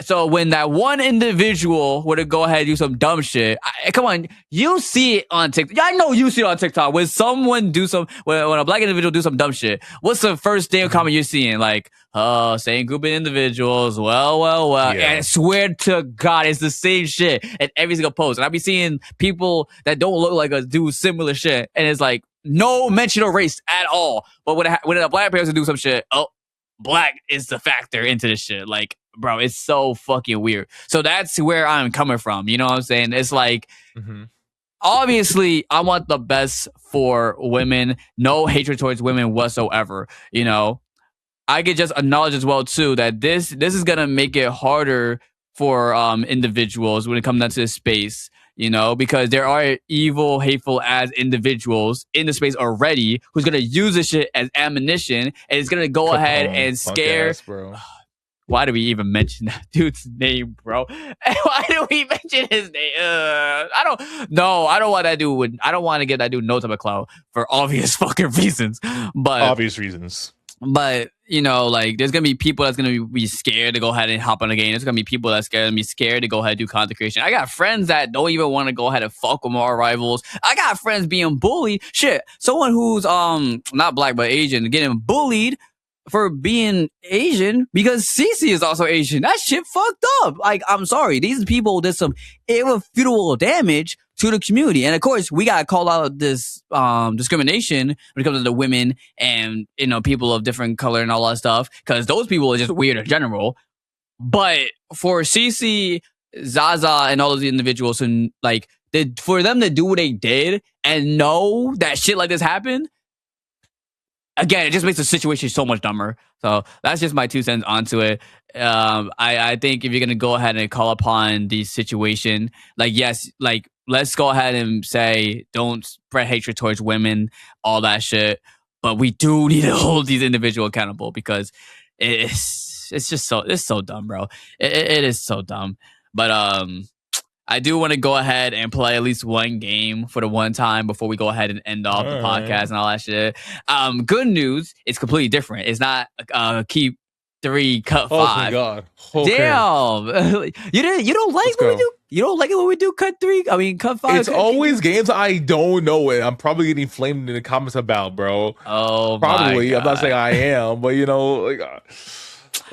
So when that one individual were to go ahead and do some dumb shit, come on, you see it on TikTok. Yeah, I know you see it on TikTok. When someone do some, when a black individual do some dumb shit, what's the first damn mhm. comment you're seeing? Like, same group of individuals. Well. And I Yeah. swear to God, it's the same shit in every single post. And I be seeing people that don't look like us do similar shit, and it's like no mention of race at all. But when a black person do some shit, oh, black is the factor into this shit. Like, bro, it's so fucking weird. So that's where I'm coming from. You know what I'm saying? It's like, Hmm. obviously, I want the best for women. No hatred towards women whatsoever. You know, I could just acknowledge as well too that this is gonna make it harder for individuals when it comes down to this space. You know, because there are evil, hateful as individuals in the space already who's gonna use this shit as ammunition and it's gonna go ahead Capone, and punk scare. ass, bro. Why do we even mention that dude's name, bro? Why do we mention his name? I don't. No, I don't want that dude. I don't want to get that dude no type of clout for obvious fucking reasons. But Obvious reasons. but you know, like there's gonna be people that's gonna be scared to go ahead and hop on a game. There's gonna be people that's gonna be scared to go ahead and do content creation. I got friends that don't even want to go ahead and fuck with our rivals. I got friends being bullied. Shit, someone who's not black but Asian getting bullied for being Asian because Cece is also Asian. That shit fucked up. Like, I'm sorry, these people did some irrefutable damage to the community, and of course, we gotta call out this discrimination when it comes to the women and people of different color and all that stuff because those people are just weird in general. But for Cece, Zaza, and all those individuals, and like, for them to do what they did and know that shit like this happened, again, it just makes the situation so much dumber. So that's just my 2 cents onto it. I think if you're gonna go ahead and call upon the situation, like, yes, like, let's go ahead and say don't spread hatred towards women, all that shit. But we do need to hold these individuals accountable because it's just so dumb, bro. It is so dumb. But I do want to go ahead and play at least one game for the one time before we go ahead and end off the podcast and all that shit. Good news, it's completely different. It's not keep 3, cut 5. Oh my god. Okay. Damn. You don't like Let's what we go. do? You don't like it when we do cut 3? I mean, cut 5. It's always games I don't know it. I'm probably getting flamed in the comments about, bro. Oh, Probably. my I'm not God. saying I am, but like,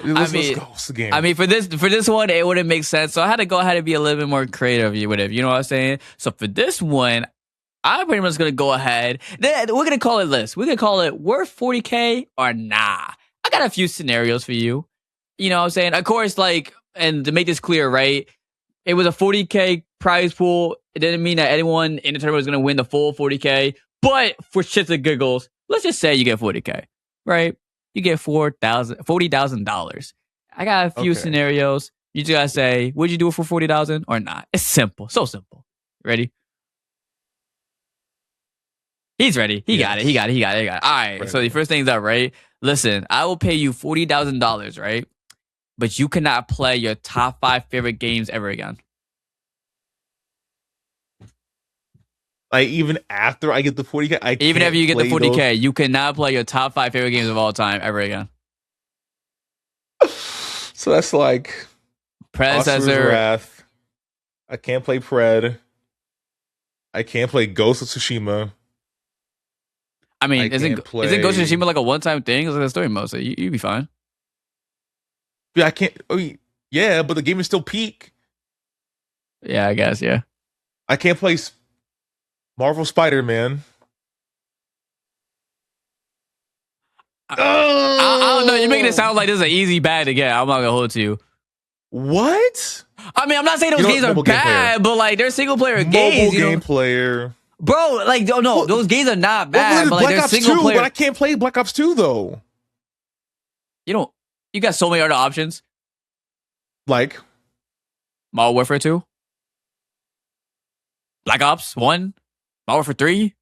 let's mean- go. What's the game? I mean, for this one, it wouldn't make sense. So I had to go ahead and be a little bit more creative with it. You know what I'm saying? So for this one, I'm pretty much gonna go ahead. We're gonna call it this. We're gonna call it worth 40K or nah. I got a few scenarios for you. You know what I'm saying? Of course, like, and to make this clear, right? It was a 40K prize pool. It didn't mean that anyone in the tournament was gonna win the full 40K. But for shits and giggles, let's just say you get 40K, right? You get $40,000. I got a few Okay. scenarios. You just gotta say, would you do it for 40,000 or not? It's simple, so simple. Ready? He's ready. He got it. He got it. All right. So the Ready. first thing's up, right? Listen, I will pay you $40,000, right? But you cannot play your top 5 favorite games ever again. Like, even after I get the 40K, Even after you get the play 40K, you cannot play your top 5 favorite games of all time ever again. So that's like Oster's Predecessor. Wrath. I can't play Pred. I can't play Ghost of Tsushima. I mean, I isn't can't play- Ghost of Tsushima like a one-time thing? It's like a story mode, so you'd be fine. Yeah, I can't. Yeah, but the game is still peak. Yeah, I guess. Yeah. I can't play Marvel Spider-Man. I don't know. You're making it sound like this is an easy bag to get. I'm not gonna hold it to you. What? I mean, I'm not saying those You know, games are mobile game bad, but like they're single player Mobile games. You game know? player. Bro, like, no, those games are not bad, but like Black they're Ops single 2, player. but I can't play Black Ops 2 though. You got so many other options. Like, Modern Warfare 2, Black Ops 1, Modern Warfare 3,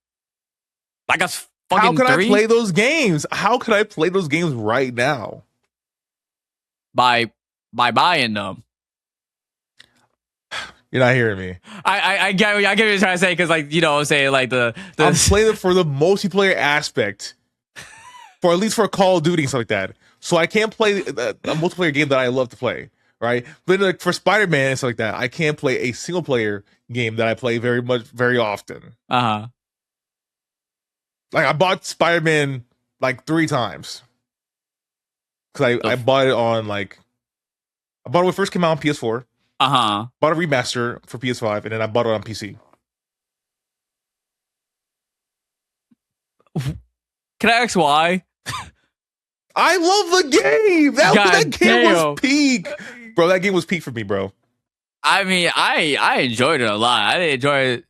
Black Ops how fucking can 3 I play those games? How can I play those games right now? by buying them. You're not hearing me. I get what you're trying to say because, like, you know what I'm saying, like I'm playing it for the multiplayer aspect. for at least for Call of Duty and stuff like that. So I can't play a multiplayer game that I love to play, right? But like for Spider-Man and stuff like that, I can't play a single player game that I play very often. Uh-huh. Like I bought Spider-Man like 3 times because I bought it on like I bought it when it first came out on PS4. Uh-huh. Bought a remaster for PS5, and then I bought it on PC. Can I ask why? I love the game. That game was peak, bro. That game was peak for me, bro. I mean, I enjoyed it a lot. I didn't enjoy it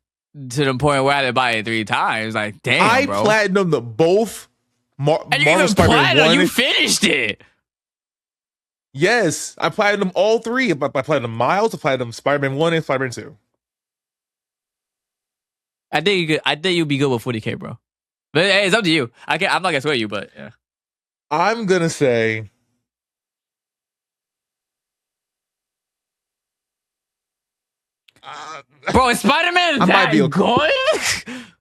to the point where I had to buy it 3 times. Like, damn, bro. I platinumed both Marvel Spider-Man 1. You finished it. Yes, I platinumed all 3. I platinumed Miles, I platinumed Spider-Man 1 and Spider-Man 2. I think you'd be good with 40K, bro. But hey, it's up to you. I'm not gonna swear you, but yeah. I'm gonna say bro, is Spider-Man that good?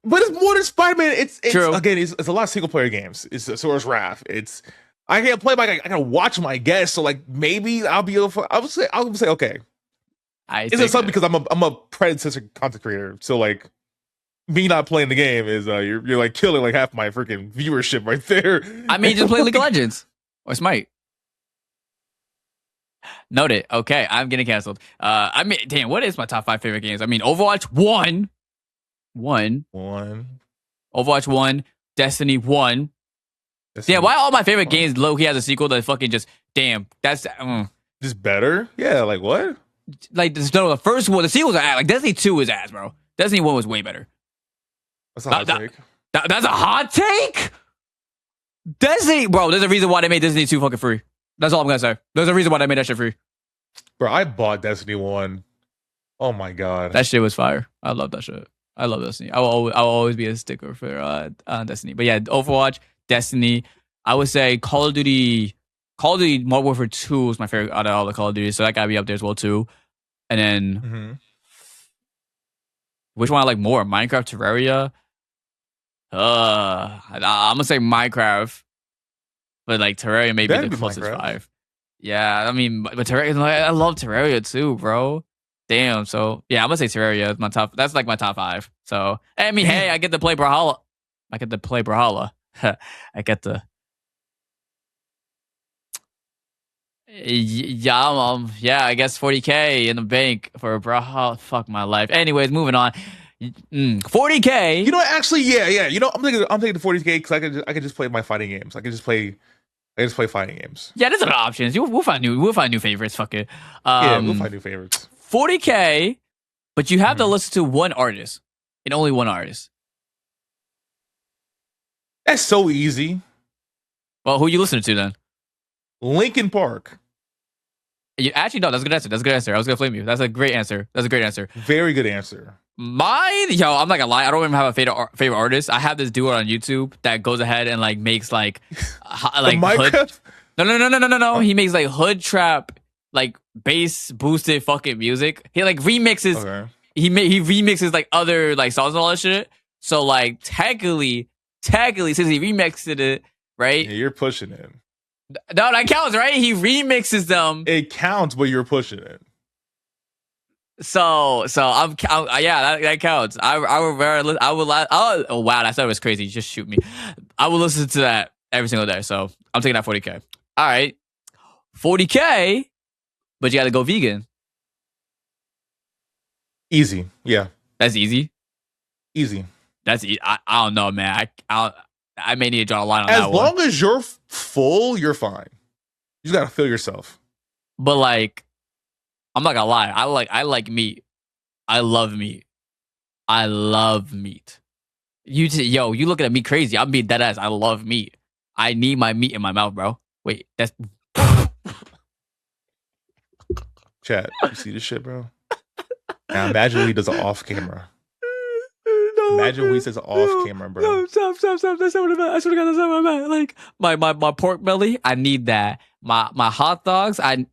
But it's more than Spider-Man. It's true. Again, it's a lot of single player games. It's so is Raph. It's I can't play I gotta watch my guests. So like maybe I'll be able to, I'll say okay. Is it something because I'm a predecessor content creator. So like me not playing the game is you're like killing like half my freaking viewership right there. I mean, just play League of Legends or Smite. Noted. Okay, I'm getting canceled. I mean, damn, what is my top 5 favorite games? I mean, Overwatch 1. Overwatch 1. Destiny 1. Yeah, why all my favorite games low-key has a sequel that fucking just, damn, that's... Just better? Yeah, like what? Like, the first one, the sequels are ass. Like, Destiny 2 is ass, bro. Destiny 1 was way better. That's a hot take. That's a hot take? Destiny, bro, there's a reason why they made Destiny 2 fucking free. That's all I'm gonna say. There's a reason why they made that shit free. Bro, I bought Destiny 1. Oh my god. That shit was fire. I love that shit. I love Destiny. I will always be a sticker for Destiny. But yeah, Overwatch, Destiny. I would say Call of Duty Modern Warfare 2 is my favorite out of all the Call of Duty, so that gotta be up there as well too. And then which one I like more? Minecraft, Terraria? I'm gonna say Minecraft. But like Terraria may be the closest Minecraft. 5. Yeah, I mean, but Terraria, I love Terraria too, bro. Damn. So yeah, I'm gonna say Terraria is my top. That's like my top 5. So I mean, hey, I get to play Brawlhalla. I get to. Yeah, I guess 40K in the bank for Brawlhalla. Fuck my life. Anyways, moving on. 40K. You know, actually, yeah. You know, I'm thinking the 40K because I could just play my fighting games. I could just play fighting games. Yeah, there's other options. We'll find new favorites. Fuck it. Yeah, we'll find new favorites. 40K, but you have to listen to one artist and only one artist. That's so easy. Well, who you listening to then? Linkin Park. You actually no, that's a good answer. That's a good answer. I was gonna flame you. That's a great answer. That's a great answer. Very good answer. Mine, I'm not gonna lie. I don't even have a favorite artist. I have this dude on YouTube that goes ahead and like makes like hood. No. He makes like hood trap, like bass boosted fucking music. He like remixes. Okay. He remixes like other like songs and all that shit. So like technically, since he remixed it, right? Yeah, you're pushing it. No, that counts, right? He remixes them. It counts, but you're pushing it. So yeah, that counts. I would oh wow, that sounded was crazy. Just shoot me. I will listen to that every single day. So I'm taking that 40K. All right, 40K, but you got to go vegan. Easy, yeah. That's easy. Easy. That's I don't know, man. I may need to draw a line on that one. As long as you're full, you're fine. You just gotta fill yourself. But like, I'm not gonna lie. I like meat. I love meat. You looking at me crazy. I'm being dead ass. I love meat. I need my meat in my mouth, bro. Wait, that's chat. You see this shit, bro? Now imagine when he does it off camera. Imagine when he says off camera, bro. No, stop. That's not what I meant. I swear to God, that's not what I meant. Like my pork belly, I need that. My hot dogs, I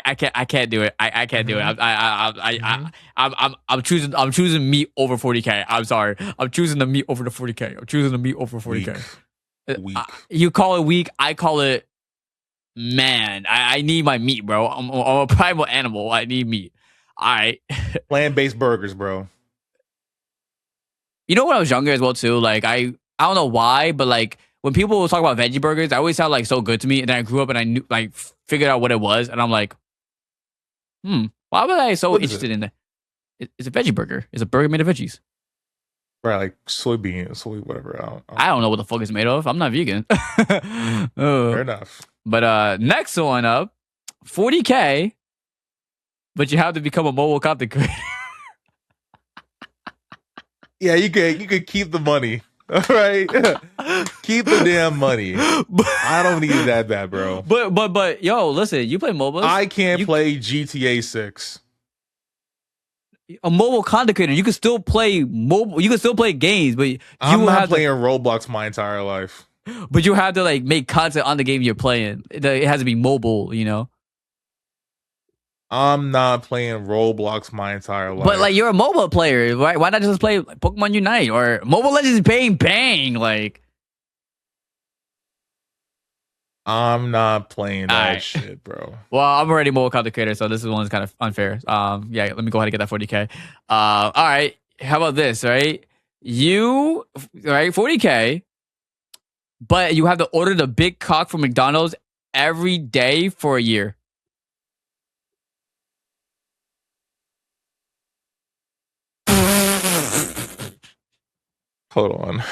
I can't do it. I can't do it. Mhm. Mhm. I'm choosing meat over 40K. I'm sorry. I'm choosing the meat over the 40K. I'm choosing the meat over Weak. 40K. Weak. You call it weak. I call it man. I need my meat, bro. I'm a primal animal. I need meat. All right. Plant-based burgers, bro. You know when I was younger as well too. Like I don't know why, but like when people talk about veggie burgers, I always sound like so good to me. And then I grew up and I knew like figured out what it was, and I'm like, why was I so What is it? interested in that? It's a veggie burger. It's a burger made of veggies. Right, like soybean, soy whatever. I don't know what the fuck it's made of. I'm not vegan. Fair enough. But next one up, 40K, but you have to become a mobile content creator. Yeah, you could keep the money. All right, keep the damn money. I don't need it that bad, bro. But yo, listen, you play MOBAs. I can't play GTA 6. A mobile content creator. You can still play mobile. You can still play games, but I'm not playing Roblox my entire life. But you have to like make content on the game you're playing. It has to be mobile, you know. I'm not playing Roblox my entire life. But like you're a mobile player, right? Why not just play Pokemon Unite or Mobile Legends Bang Bang? Like I'm not playing that shit, bro. Well, I'm already mobile content creator, so this one's kind of unfair. Yeah, let me go ahead and get that 40K. All right. How about this, right? You right, 40K, but you have to order the big cock from McDonald's every day for a year. Hold on.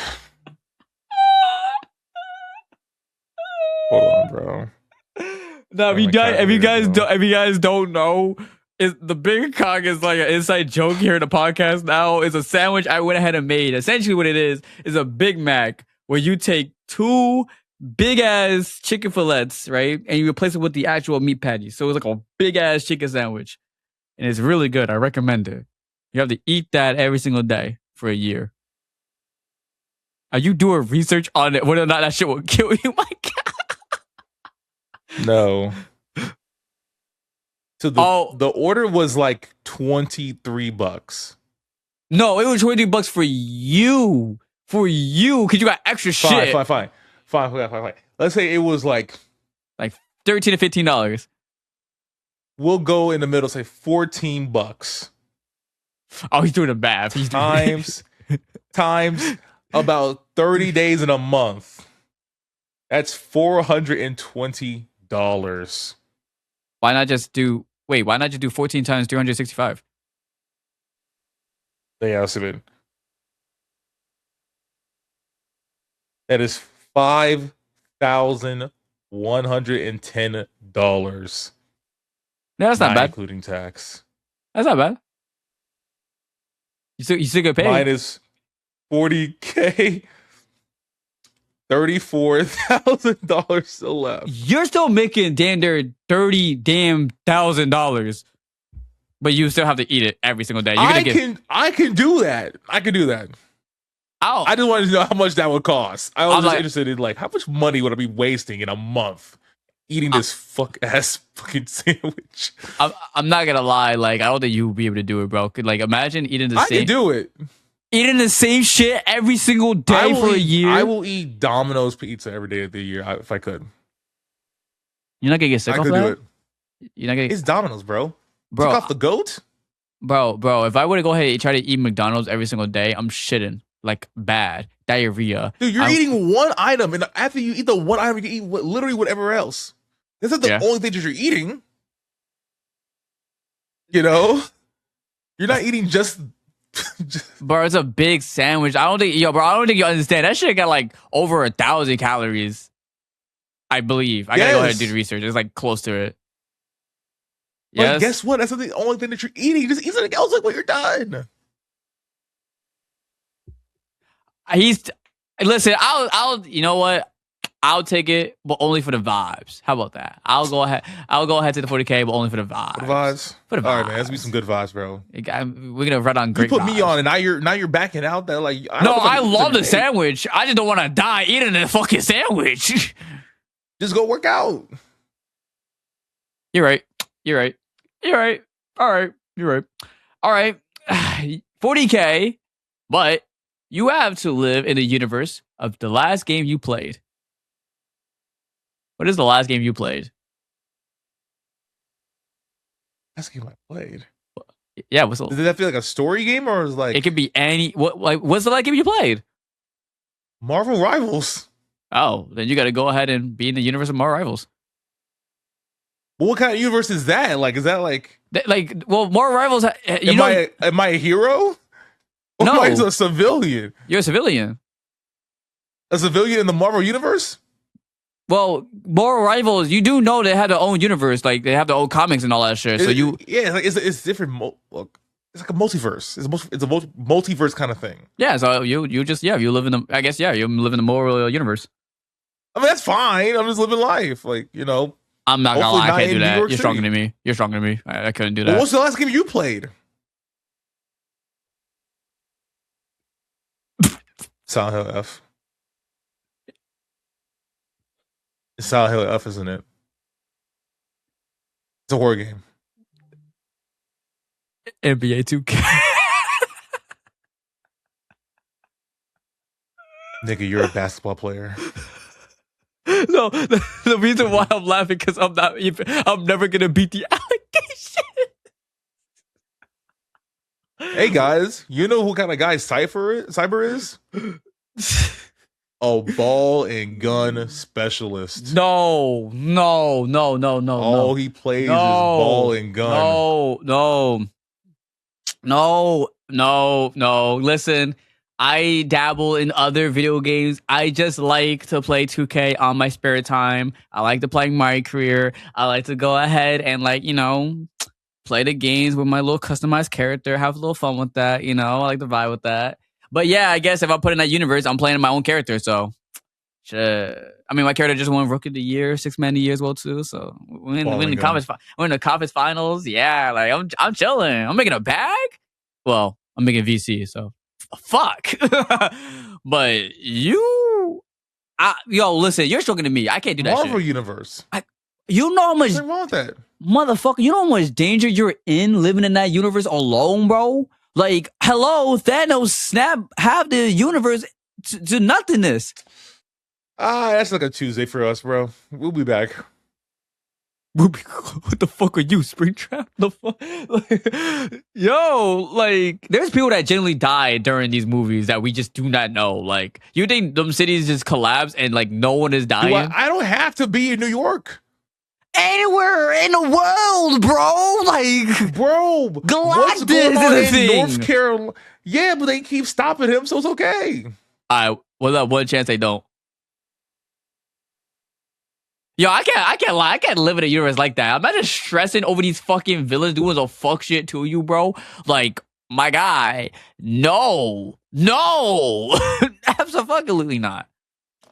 Hold on, bro. No, if you guys don't know, the big cock is like an inside joke here in the podcast now. It's a sandwich I went ahead and made. Essentially what it is a Big Mac where you take two big ass chicken fillets, right? And you replace it with the actual meat patties. So it's like a big ass chicken sandwich. And it's really good. I recommend it. You have to eat that every single day for a year. Are you doing research on it? Whether or not that shit will kill you? My God. No. So the order was like $23. No, it was $20 for you. For you, because you got extra shit. Fine. Let's say it was like $13 to $15. We'll go in the middle, say $14. Oh, he's doing the math. He's doing times about 30 days in a month. That's $420. Why not just do 14 times 365? Yeah, that's it. That is $5,110. No, that's not bad. Including tax. That's not bad. You still get paid. Mine is 40K. $34,000 still left. You're still making damn near $30,000, but you still have to eat it every single day. I can do that. I just wanted to know how much that would cost. I was just interested in like how much money would I be wasting in a month eating this fucking sandwich. I'm not gonna lie, like I don't think you would be able to do it, bro. Like imagine eating the same. I can do it. Eating the same shit every single day for a year. I will eat Domino's pizza every day of the year if I could. You're not gonna get sick of that? I could do it. You're not gonna. It's Domino's, bro. Bro, took off the goat. Bro. If I were to go ahead and try to eat McDonald's every single day, I'm shitting like bad diarrhea. Dude, you're eating one item, and after you eat the one item, you can eat literally whatever else. That's not the only thing that you're eating. You know, you're not eating just. Bro, it's a big sandwich. I don't think you understand. That shit got like over 1,000 calories. I believe. I gotta go ahead and do the research. It's like close to it. But guess what? That's not the only thing that you're eating. Just eat something else like when you're done. Listen, I'll you know what? I'll take it, but only for the vibes. How about that? I'll go ahead to the 40K, but only for the vibes. For the vibes. All right, man. Let's be some good vibes, bro. We're gonna run on great. You put vibes. me on, and now you're backing out. That like I love the sandwich. I just don't want to die eating the fucking sandwich. Just go work out. You're right. You're right. You're right. All right. You're right. All right. 40K, but you have to live in the universe of the last game you played. What is the last game you played? Last game I played. Yeah, what's Did that feel like a story game or was like it could be any what's the last game you played? Marvel Rivals? Oh, then you got to go ahead and be in the universe of Marvel Rivals. Well, what kind of universe is that? Like, is that like Marvel Rivals? Am I a hero? Or No. am I a civilian? You're a civilian. A civilian in the Marvel universe? Well, Marvel Rivals, you do know they have their own universe, like they have their own comics and all that shit. It's different. Look, it's like a multiverse. It's a multiverse kind of thing. Yeah, so you live in the, I guess, yeah, you live in the Marvel universe. I mean, that's fine. I'm just living life, I'm not gonna lie, I can't do that. You're City. stronger than me. You're stronger than me. I couldn't do that. Well, what's the last game you played? Silent Hill F. It's Silent Hill F, isn't it? It's a horror game. NBA 2K. Nigga, you're a basketball player. No, the reason why I'm laughing because I'm never gonna beat the allegation. Hey guys, you know who kind of guy Cyber is? A ball and gun specialist. No. All he plays is ball and gun. No. Listen, I dabble in other video games. I just like to play 2K on my spare time. I like to play my career. I like to go ahead and play the games with my little customized character, have a little fun with that. I like to vibe with that. But yeah, I guess if I put in that universe, I'm playing my own character. So, shit. I mean, my character just won Rookie of the Year, 6 Man of the Year as well too. So we're in the conference finals. Yeah, I'm chilling. I'm making a bag. Well, I'm making VC. So fuck. But listen, you're stronger than me. I can't do that. Marvel shit. Universe. You know how much what's wrong with that, motherfucker? You know how much danger you're in living in that universe alone, bro. Like, hello, Thanos snap half the universe to nothingness. That's like a Tuesday for us, bro. We'll be back. What the fuck are you, Springtrap? The fuck? There's people that genuinely die during these movies that we just do not know. Like, you think them cities just collapse and no one is dying? I don't have to be in New York. Anywhere in the world, bro. Bro, Galactus is a thing. North Carolina. Yeah, but they keep stopping him, so it's okay. What's that one chance they don't? Yo, I can't lie. I can't live in a universe like that. I'm not just stressing over these fucking villains doing some fuck shit to you, bro. Like, my guy, no, absolutely not.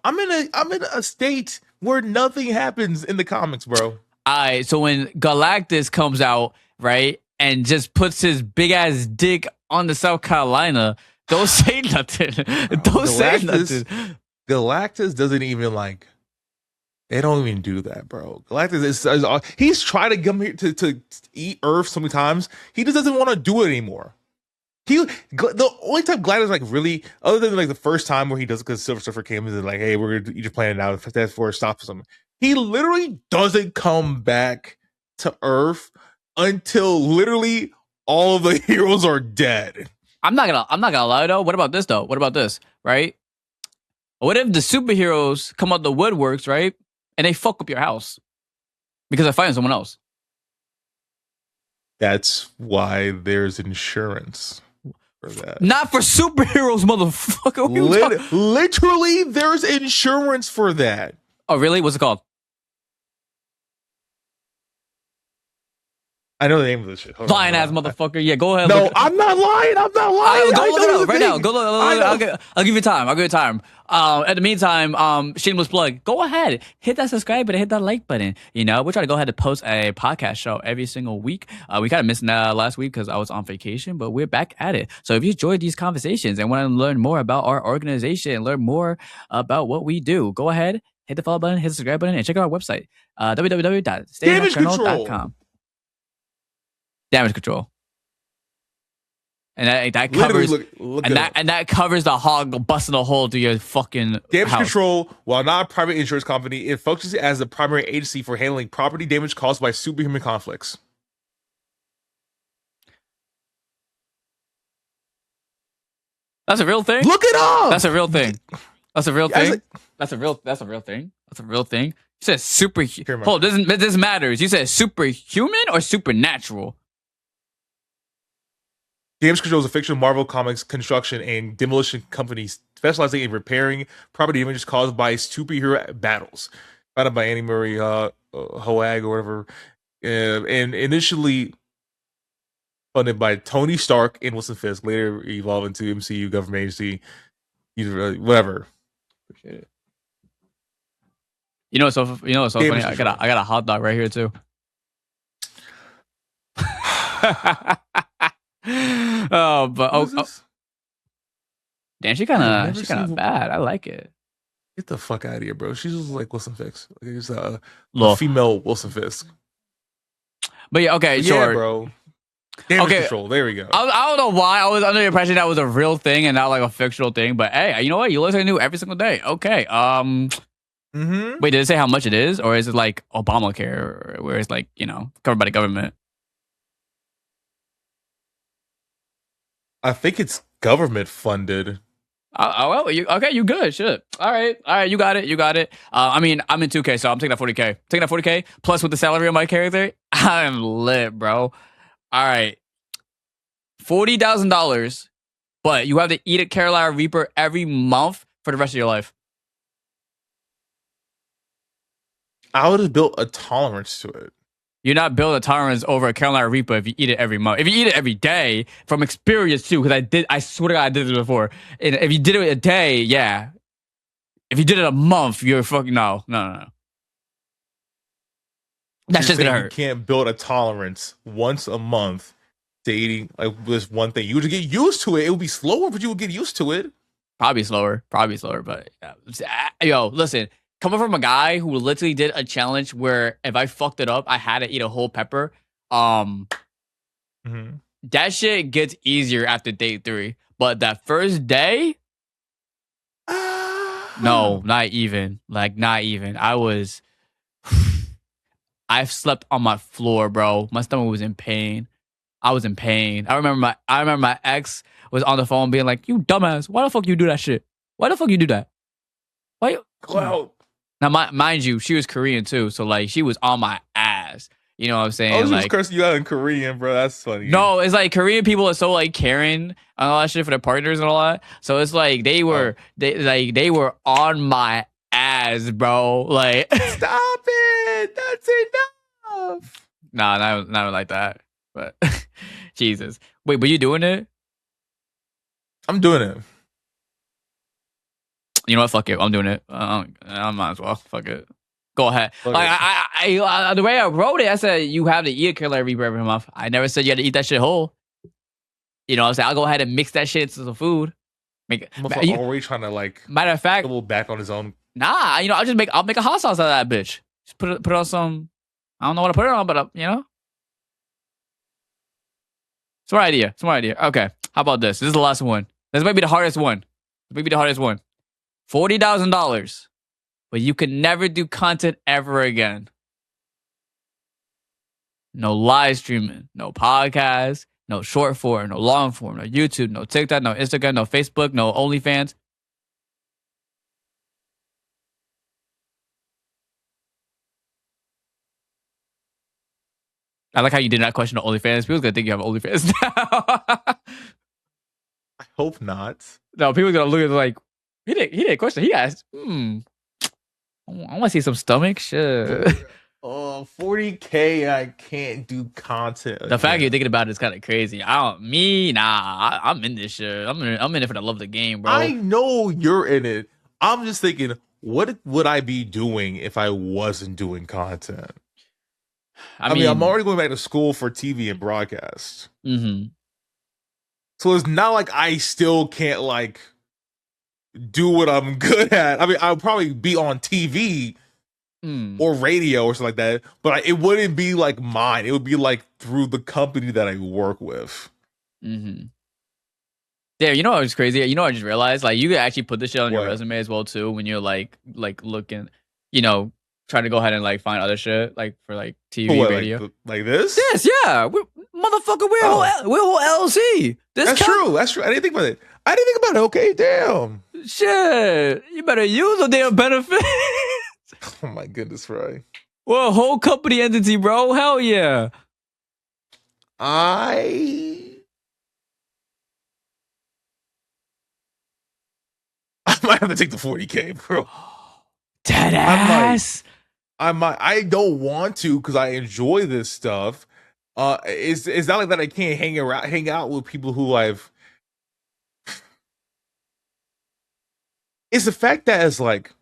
I'm in a state where nothing happens in the comics, bro. Alright, so when Galactus comes out, right, and just puts his big ass dick on the South Carolina, don't say nothing. Don't say nothing. Galactus doesn't even they don't even do that, bro. Galactus is he's tried to come here to eat Earth so many times. He just doesn't want to do it anymore. The only time Galactus really, other than the first time where he does it because Silver Surfer came and is hey, we're gonna eat your planet now. That's for stop something. He literally doesn't come back to Earth until literally all of the heroes are dead. I'm not gonna lie though. What about this? Right? What if the superheroes come out the woodworks, right? And they fuck up your house because they're fighting someone else. That's why there's insurance for that. Not for superheroes, motherfucker. Literally, there's insurance for that. Oh, really? What's it called? I know the name of this shit. Lying ass motherfucker. Yeah, go ahead. No, I'm not lying. Go look it up right now. Go look. I'll give you time. At the meantime, shameless plug. Go ahead, hit that subscribe button, hit that like button. We're trying to go ahead and post a podcast show every single week. We kind of missed last week because I was on vacation, but we're back at it. So if you enjoyed these conversations and want to learn more about our organization and learn more about what we do, go ahead, hit the follow button, hit the subscribe button, and check out our website, www.staynocturnal.com. Damage control. And that Literally, covers look and it that up. and that covers the hog busting a hole through your fucking Damage house. Control, while not a private insurance company, it functions as the primary agency for handling property damage caused by superhuman conflicts. That's a real thing. Look it up. That's a real thing. That's a real thing. Like, That's a real thing. That's a real thing. You said super. here, Hold, this matters. You said superhuman or supernatural? Damage Control is a fictional Marvel Comics construction and demolition company specializing in repairing property damages caused by superhero battles. Founded by Annie Murray Hoag or whatever, and initially funded by Tony Stark and Wilson Fisk, later evolved into MCU government agency, whatever. Appreciate it. You know what's so funny? I got a hot dog right here too. Damn, she kind of bad. I like it. Get the fuck out of here, bro. She's just like Wilson Fisk. Like, it's a female Wilson Fisk. But yeah, okay, sure, bro. Damage Control. There we go. I don't know why I was under the impression that was a real thing and not like a fictional thing. But hey, you know what? You learn something new every single day. Okay. Wait, did it say how much it is, or is it like Obamacare, where it's like covered by the government? I think it's government funded. Well, you good. Shit. All right. You got it. I mean, I'm in 2K, so I'm taking that 40K. Taking that 40K plus with the salary of my character, I'm lit, bro. All right, $40,000, but you have to eat a Carolina Reaper every month for the rest of your life. I would have built a tolerance to it. You're not building a tolerance over a Carolina Reaper if you eat it every month. If you eat it every day, from experience too, because I swear to God, I did this before. And if you did it a day, yeah. If you did it a month, you're fucking no. That's just gonna hurt. You can't build a tolerance once a month to eating like this one thing. You would get used to it. It would be slower, but you would get used to it. Probably slower, but yo, listen. Coming from a guy who literally did a challenge where if I fucked it up, I had to eat a whole pepper. That shit gets easier after day 3, but that first day, no, not even. Like not even. I slept on my floor, bro. My stomach was in pain. I was in pain. I remember my ex was on the phone being like, "You dumbass, why the fuck you do that shit? Why the fuck you do that? Why?" Well, now, mind you, she was Korean too, so like she was on my ass. You know what I'm saying? I was like, just cursing you out in Korean, bro. That's funny. No, it's like Korean people are so like caring and all that shit for their partners and all that. So it's like they were on my ass, bro. Like, stop it. That's enough. Nah, not like that. But Jesus, wait, but you doing it? I'm doing it. You know what? Fuck it. I'm doing it. I might as well. Fuck it. Go ahead. Like I the way I wrote it, I said you have to eat a Carolina Reaper every month. I never said you had to eat that shit whole. You know what I'm saying? I'll go ahead and mix that shit into some food. Already trying to like matter of fact, double back on his own. Nah, I'll make a hot sauce out of that bitch. Just put it on some. I don't know what to put it on, but Smart idea. Okay. How about this? This is the last one. This might be the hardest one. $40,000, but you can never do content ever again. No live streaming, no podcast, no short form, no long form, no YouTube, no TikTok, no Instagram, no Facebook, no OnlyFans. I like how you did not question the OnlyFans. People's gonna think you have OnlyFans now. I hope not. No, people are gonna look at it like he didn't question. He asked, I want to see some stomach. Shit. 40K. I can't do content. The fact you're thinking about it is kind of crazy. I'm in this shit. I'm in it for the love of the game, bro. I know you're in it. I'm just thinking, what would I be doing if I wasn't doing content? I mean, I'm already going back to school for TV and broadcast. So it's not like I still can't like do what I'm good at. I mean, I'll probably be on TV, Mm. or radio or something like that. But it wouldn't be like mine. It would be like through the company that I work with. Mm-hmm. Yeah, you know what was crazy? You know what I just realized? Like you could actually put this shit on your What? resume as well too when you're like looking, you know, trying to go ahead and like find other shit like for like For TV, what? radio. Like this? This, yeah, motherfucker, Oh, we're a whole LLC. This that's count true. That's true. I didn't think about it. I didn't think about it. Okay, damn. shit. You better use the damn benefit. Oh my goodness, right. We're a whole company entity, bro. Hell yeah. I I might have to take the 40K, bro. Dead I might. ass. I don't want to because I enjoy this stuff. It's not like that I can't hang out with people who I've. It's the fact that it's like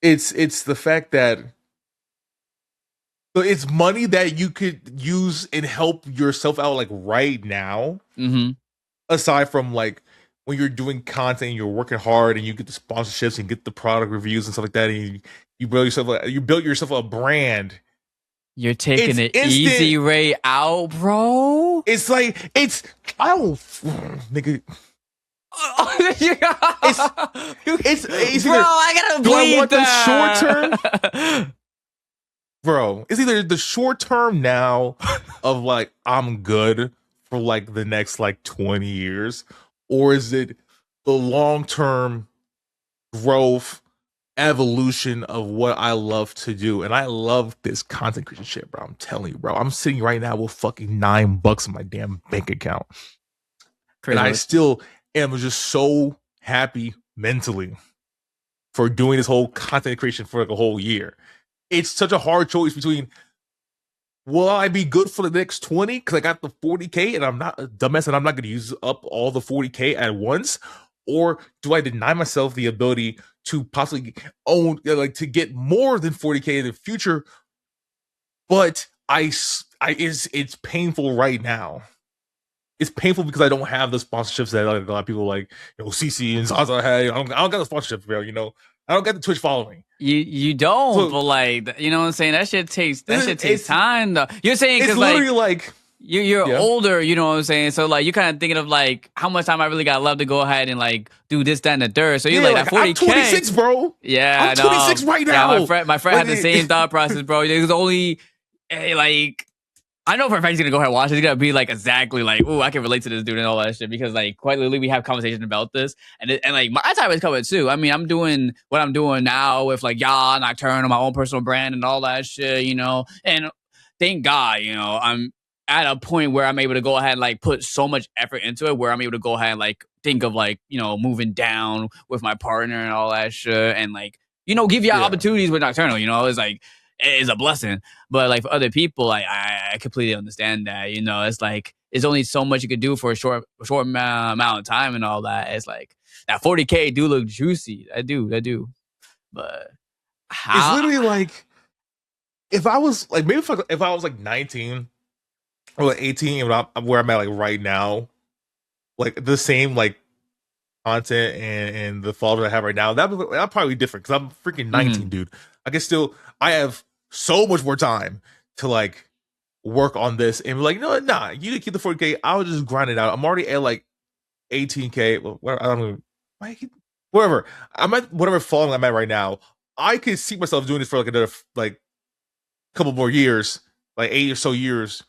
it's the fact that it's money that you could use and help yourself out like right now. Mm-hmm. Aside from like when you're doing content and you're working hard and you get the sponsorships and get the product reviews and stuff like that, and you build yourself a brand. You're taking It's it instant. easy way out, bro. It's like I don't nigga. It's bro, either, I gotta do I bleed want that. the short term? Bro, it's either the short term now of like I'm good for like the next like 20 years, or is it the long term growth evolution of what I love to do? And I love this content creation shit, bro. I'm telling you, bro. I'm sitting right now with fucking $9 in my damn bank account. Crazy. And I still am just so happy mentally for doing this whole content creation for like a whole year. It's such a hard choice between will I be good for the next 20 because I got the 40K and I'm not a dumbass and I'm not going to use up all the 40K at once, or do I deny myself the ability to possibly own like to get more than 40K in the future? But it's painful right now. It's painful because I don't have the sponsorships that like, a lot of people like, CC and Zaza had. I don't got the sponsorships, bro. I don't get the Twitch following. You don't, So, but like you know what I'm saying. That shit takes it's time. Though you're saying it's because literally like you're yeah. older. You know what I'm saying. So like you're kind of thinking of like how much time I really got left to go ahead and like do this, that, and the third. So you're Yeah, like that 40K. I'm 26, bro. Yeah, I'm 26 right now. Yeah, my friend Like, had the same thought process, bro. There's only like I know for a fact he's gonna go ahead and watch it. He's gonna be like exactly like, ooh, I can relate to this dude and all that shit because like quite literally we have conversations about this and like my time is coming too. I mean, I'm doing what I'm doing now with like y'all, Nocturnal, my own personal brand and all that shit, and thank God, I'm at a point where I'm able to go ahead and like put so much effort into it where I'm able to go ahead and like think of like, moving down with my partner and all that shit and like, give y'all opportunities with Nocturnal, it's like it's a blessing. But like for other people, I completely understand that. It's like there's only so much you could do for a short amount of time and all that. It's like that 40K do look juicy. I do. But it's literally like if I was like maybe if I was like 19 or like 18 where I'm at like right now, like the same like content and the followers I have right now, that'd probably be different because I'm freaking 19, dude. I have so much more time to like work on this and be like, no, nah, you can keep the 40K. I'll just grind it out. I'm already at like 18K. Well, I don't know. Whatever. I'm at whatever following I'm at right now. I could see myself doing this for like another like couple more years, like 8 or so years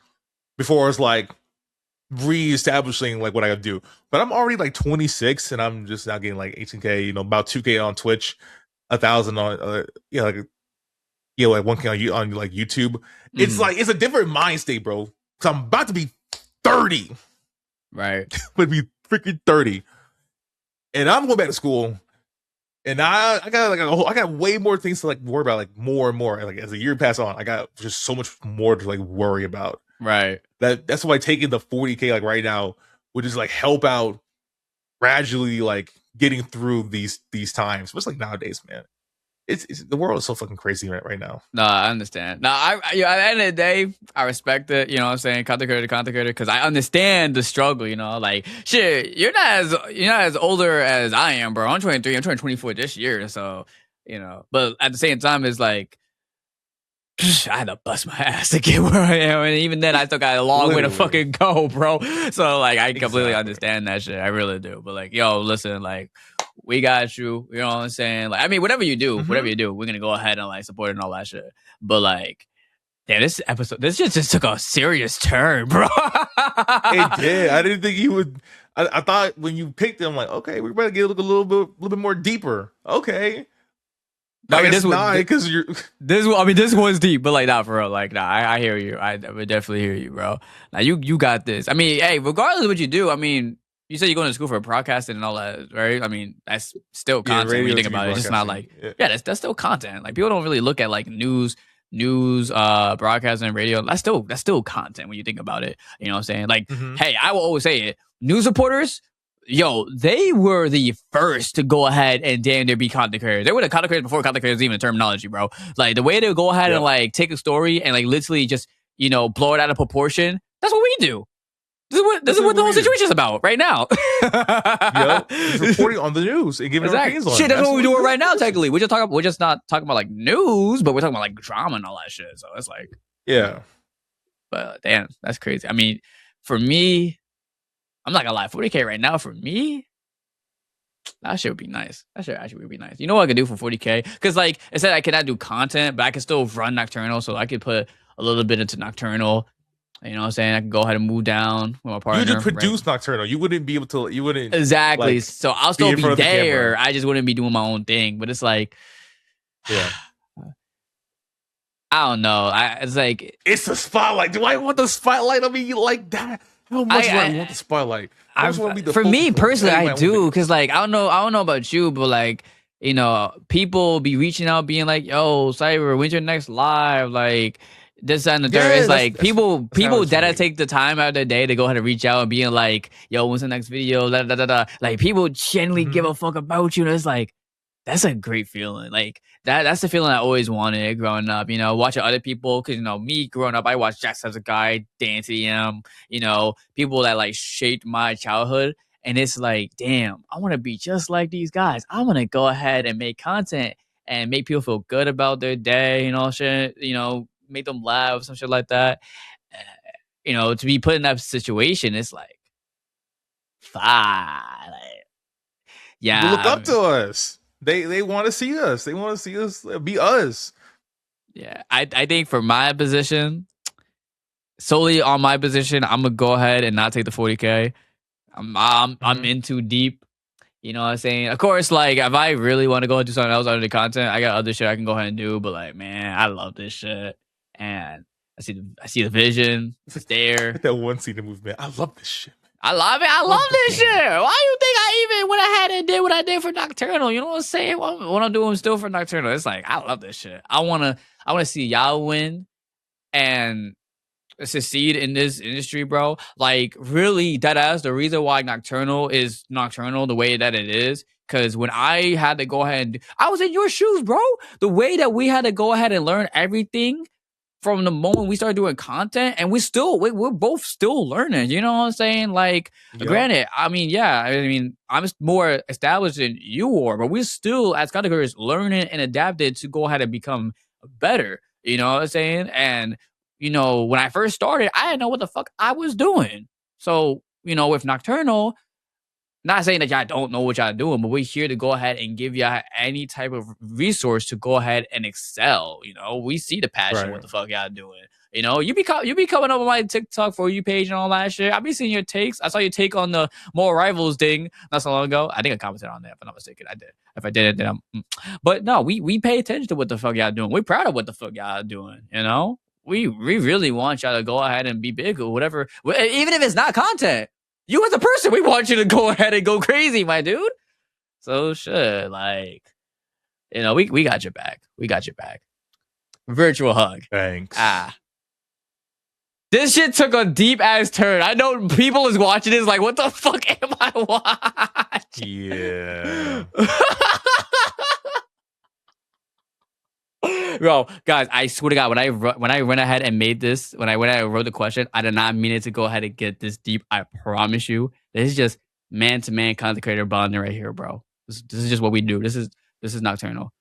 before it's like reestablishing like what I gotta do. But I'm already like 26 and I'm just now getting like 18K, about 2K on Twitch, 1,000 on like 1K on like YouTube. It's like it's a different mind state, bro. Cause I'm about to be 30. Right. Would be freaking 30. And I'm going back to school. And I got like I got way more things to like worry about, like more and more. Like as the year passes on, I got just so much more to like worry about. Right. That's why taking the 40K like right now would just like help out gradually like getting through these times. Especially like nowadays, man. it's the world is so fucking crazy right now. No, I understand. No, at the end of the day, I respect it. You know what I'm saying? Content creator, because I understand the struggle. You know, like shit, you're not as older as I am, bro. I'm 23. I'm turning 24 this year, so you know. But at the same time, it's like I had to bust my ass to get where I am, and even then, I still got a long way to fucking go, bro. So like, I completely understand that shit. I really do. But like, yo, listen, like, we got you. You know what I'm saying? Like, I mean, whatever you do, we're gonna go ahead and like support it and all that shit. But like, yeah, this episode, this just took a serious turn, bro. It did. I didn't think you would. I thought when you picked it, I'm like, okay, we better get a little bit more deeper. Okay. I mean, this one, because you're this. I mean, this one's deep, but like, not for real. Like, nah, I hear you. I would definitely hear you, bro. Now, you got this. I mean, hey, regardless of what you do, I mean, you said you're going to school for broadcasting and all that, right? I mean, that's still content when you think about it. It's just not like, that's still content. Like, people don't really look at like news, broadcasting, and radio. That's still content when you think about it. You know what I'm saying? Like, hey, I will always say it. News reporters, yo, they were the first to go ahead and damn near be content creators. They were the content creators before content creators was even a terminology, bro. Like, the way they would go ahead and like take a story and like literally just, you know, blow it out of proportion. That's what we do. This is what the whole situation is about right now. Just reporting on the news and giving our opinions on it. Shit, that's what we're doing right now. Technically, we're just not talking about like news, but we're talking about like drama and all that shit. So it's like, yeah. But damn, that's crazy. I mean, for me, I'm not gonna lie, 40K right now for me, that shit would be nice. That shit actually would be nice. You know what I could do for 40K? Because like I said, I cannot do content, but I can still run Nocturnal, so I could put a little bit into Nocturnal. You know what I'm saying? I can go ahead and move down with my partner. You just produce Nocturnal. You wouldn't be able to. You wouldn't exactly. Like, so I'll still be there. I just wouldn't be doing my own thing. But it's like, yeah. I don't know. It's like it's the spotlight. Do I want the spotlight on me like that? How much do I want the spotlight? For me personally, I do, because like I don't know about you, but like, you know, people be reaching out, being like, "Yo, Cyber, when's your next live?" Like this and the third. It's like people that take the time out of their day to go ahead and reach out and being like, "Yo, when's the next video?" Da, da, da, da. Like people genuinely give a fuck about you, and it's like, that's a great feeling. Like that's the feeling I always wanted growing up, you know, watching other people. Cause you know, me growing up, I watched Jax as a guy, Dance EM, you know, people that like shaped my childhood. And it's like, damn, I want to be just like these guys. I want to go ahead and make content and make people feel good about their day, you know, shit, you know, make them laugh, some shit like that. You know, to be put in that situation, it's like, fine. Like, yeah. People look up to us. They want to see us. They want to see us be us. Yeah, I think for my position, solely on my position, I'm gonna go ahead and not take the 40K. I'm in too deep. You know what I'm saying? Of course, like if I really want to go and do something else under the content, I got other shit I can go ahead and do. But like, man, I love this shit, and I see the vision. It's there. That one scene of movement. I love this shit. I love it. I love this shit. Why you think I even went ahead and did what I did for Nocturnal? You know what I'm saying? What I'm doing still for Nocturnal. It's like, I love this shit. I wanna see y'all win and succeed in this industry, bro. Like, really, deadass, the reason why Nocturnal is Nocturnal the way that it is, because when I had to go ahead and I was in your shoes, bro. The way that we had to go ahead and learn everything from the moment we started doing content, and we're both still learning, you know what I'm saying? Like, granted, I mean, I'm more established than you are, but we're still, as content creators, learning and adapted to go ahead and become better, you know what I'm saying? And, you know, when I first started, I didn't know what the fuck I was doing. So, you know, with Nocturnal, not saying that y'all don't know what y'all doing, but we're here to go ahead and give y'all any type of resource to go ahead and excel. You know, we see the passion, what the fuck y'all doing. You know, you be coming up on my TikTok For You page and all that shit. I be seeing your takes. I saw your take on the More Rivals thing not so long ago. I think I commented on that, if I'm not mistaken. I did. If I didn't, then But no, we pay attention to what the fuck y'all doing. We're proud of what the fuck y'all doing, you know? We really want y'all to go ahead and be big or whatever, even if it's not content. You as a person, we want you to go ahead and go crazy, my dude. So shit, like, you know, we got your back. We got your back. Virtual hug. Thanks. This shit took a deep ass turn. I know people is watching this like, what the fuck am I watching? Yeah. Bro, guys, I swear to God, when I went ahead and made this, when I wrote the question, I did not mean it to go ahead and get this deep. I promise you, this is just man to man content creator bonding right here, bro. This is just what we do. This is Nocturnal.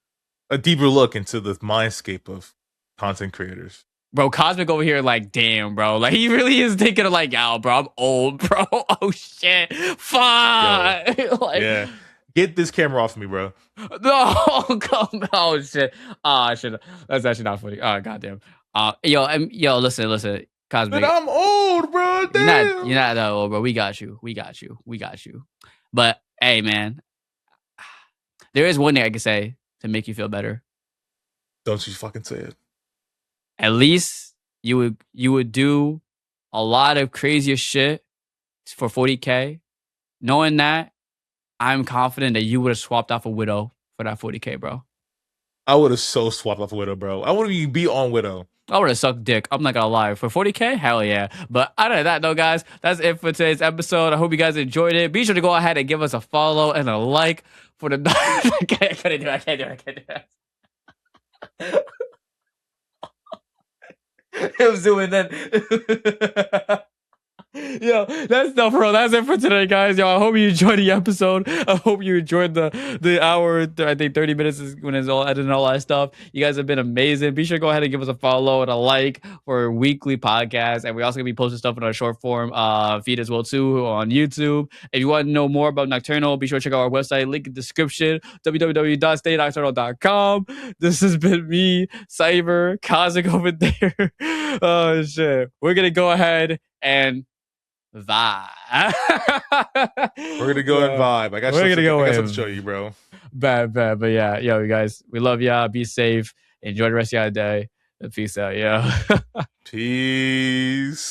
A deeper look into the mindscape of content creators. Bro, Cosmic over here, like, damn, bro. Like, he really is thinking of, like, yo, bro, I'm old, bro. Oh, shit. Fuck. Yo, Like, yeah. Get this camera off of me, bro. no, come, oh, shit. Ah, shit. That's actually not funny. Oh, goddamn. Yo, listen, But Cosmic. I'm old, bro. Damn. You're not that old, bro. We got you. But, hey, man, there is one thing I can say to make you feel better. Don't you fucking say it. At least you would do a lot of crazier shit for 40K. Knowing that, I'm confident that you would have swapped off a Widow for that 40K, bro. I would have so swapped off Widow, bro. I wouldn't even be on Widow. I would have sucked dick. I'm not gonna lie. For 40K, hell yeah. But other than that, though, guys, that's it for today's episode. I hope you guys enjoyed it. Be sure to go ahead and give us a follow and a like for the. I can't do it. I'm zooming in. Yo, that's enough, bro. That's it for today, guys. Yo, I hope you enjoyed the episode. I hope you enjoyed the hour. I think 30 minutes is when it's all edited and all that stuff. You guys have been amazing. Be sure to go ahead and give us a follow and a like for a weekly podcast. And we're also gonna be posting stuff in our short form feed as well too on YouTube. If you want to know more about Nocturnal, be sure to check out our website. Link in the description. www.staynocturnal.com. This has been me, Cyber, Cosmic over there. Oh shit. We're gonna go ahead and vibe. We're gonna go and vibe. I got something to show you, bro. Bad. But yeah, yo, you guys, we love y'all. Be safe. Enjoy the rest of your day. Peace out, yo. Peace.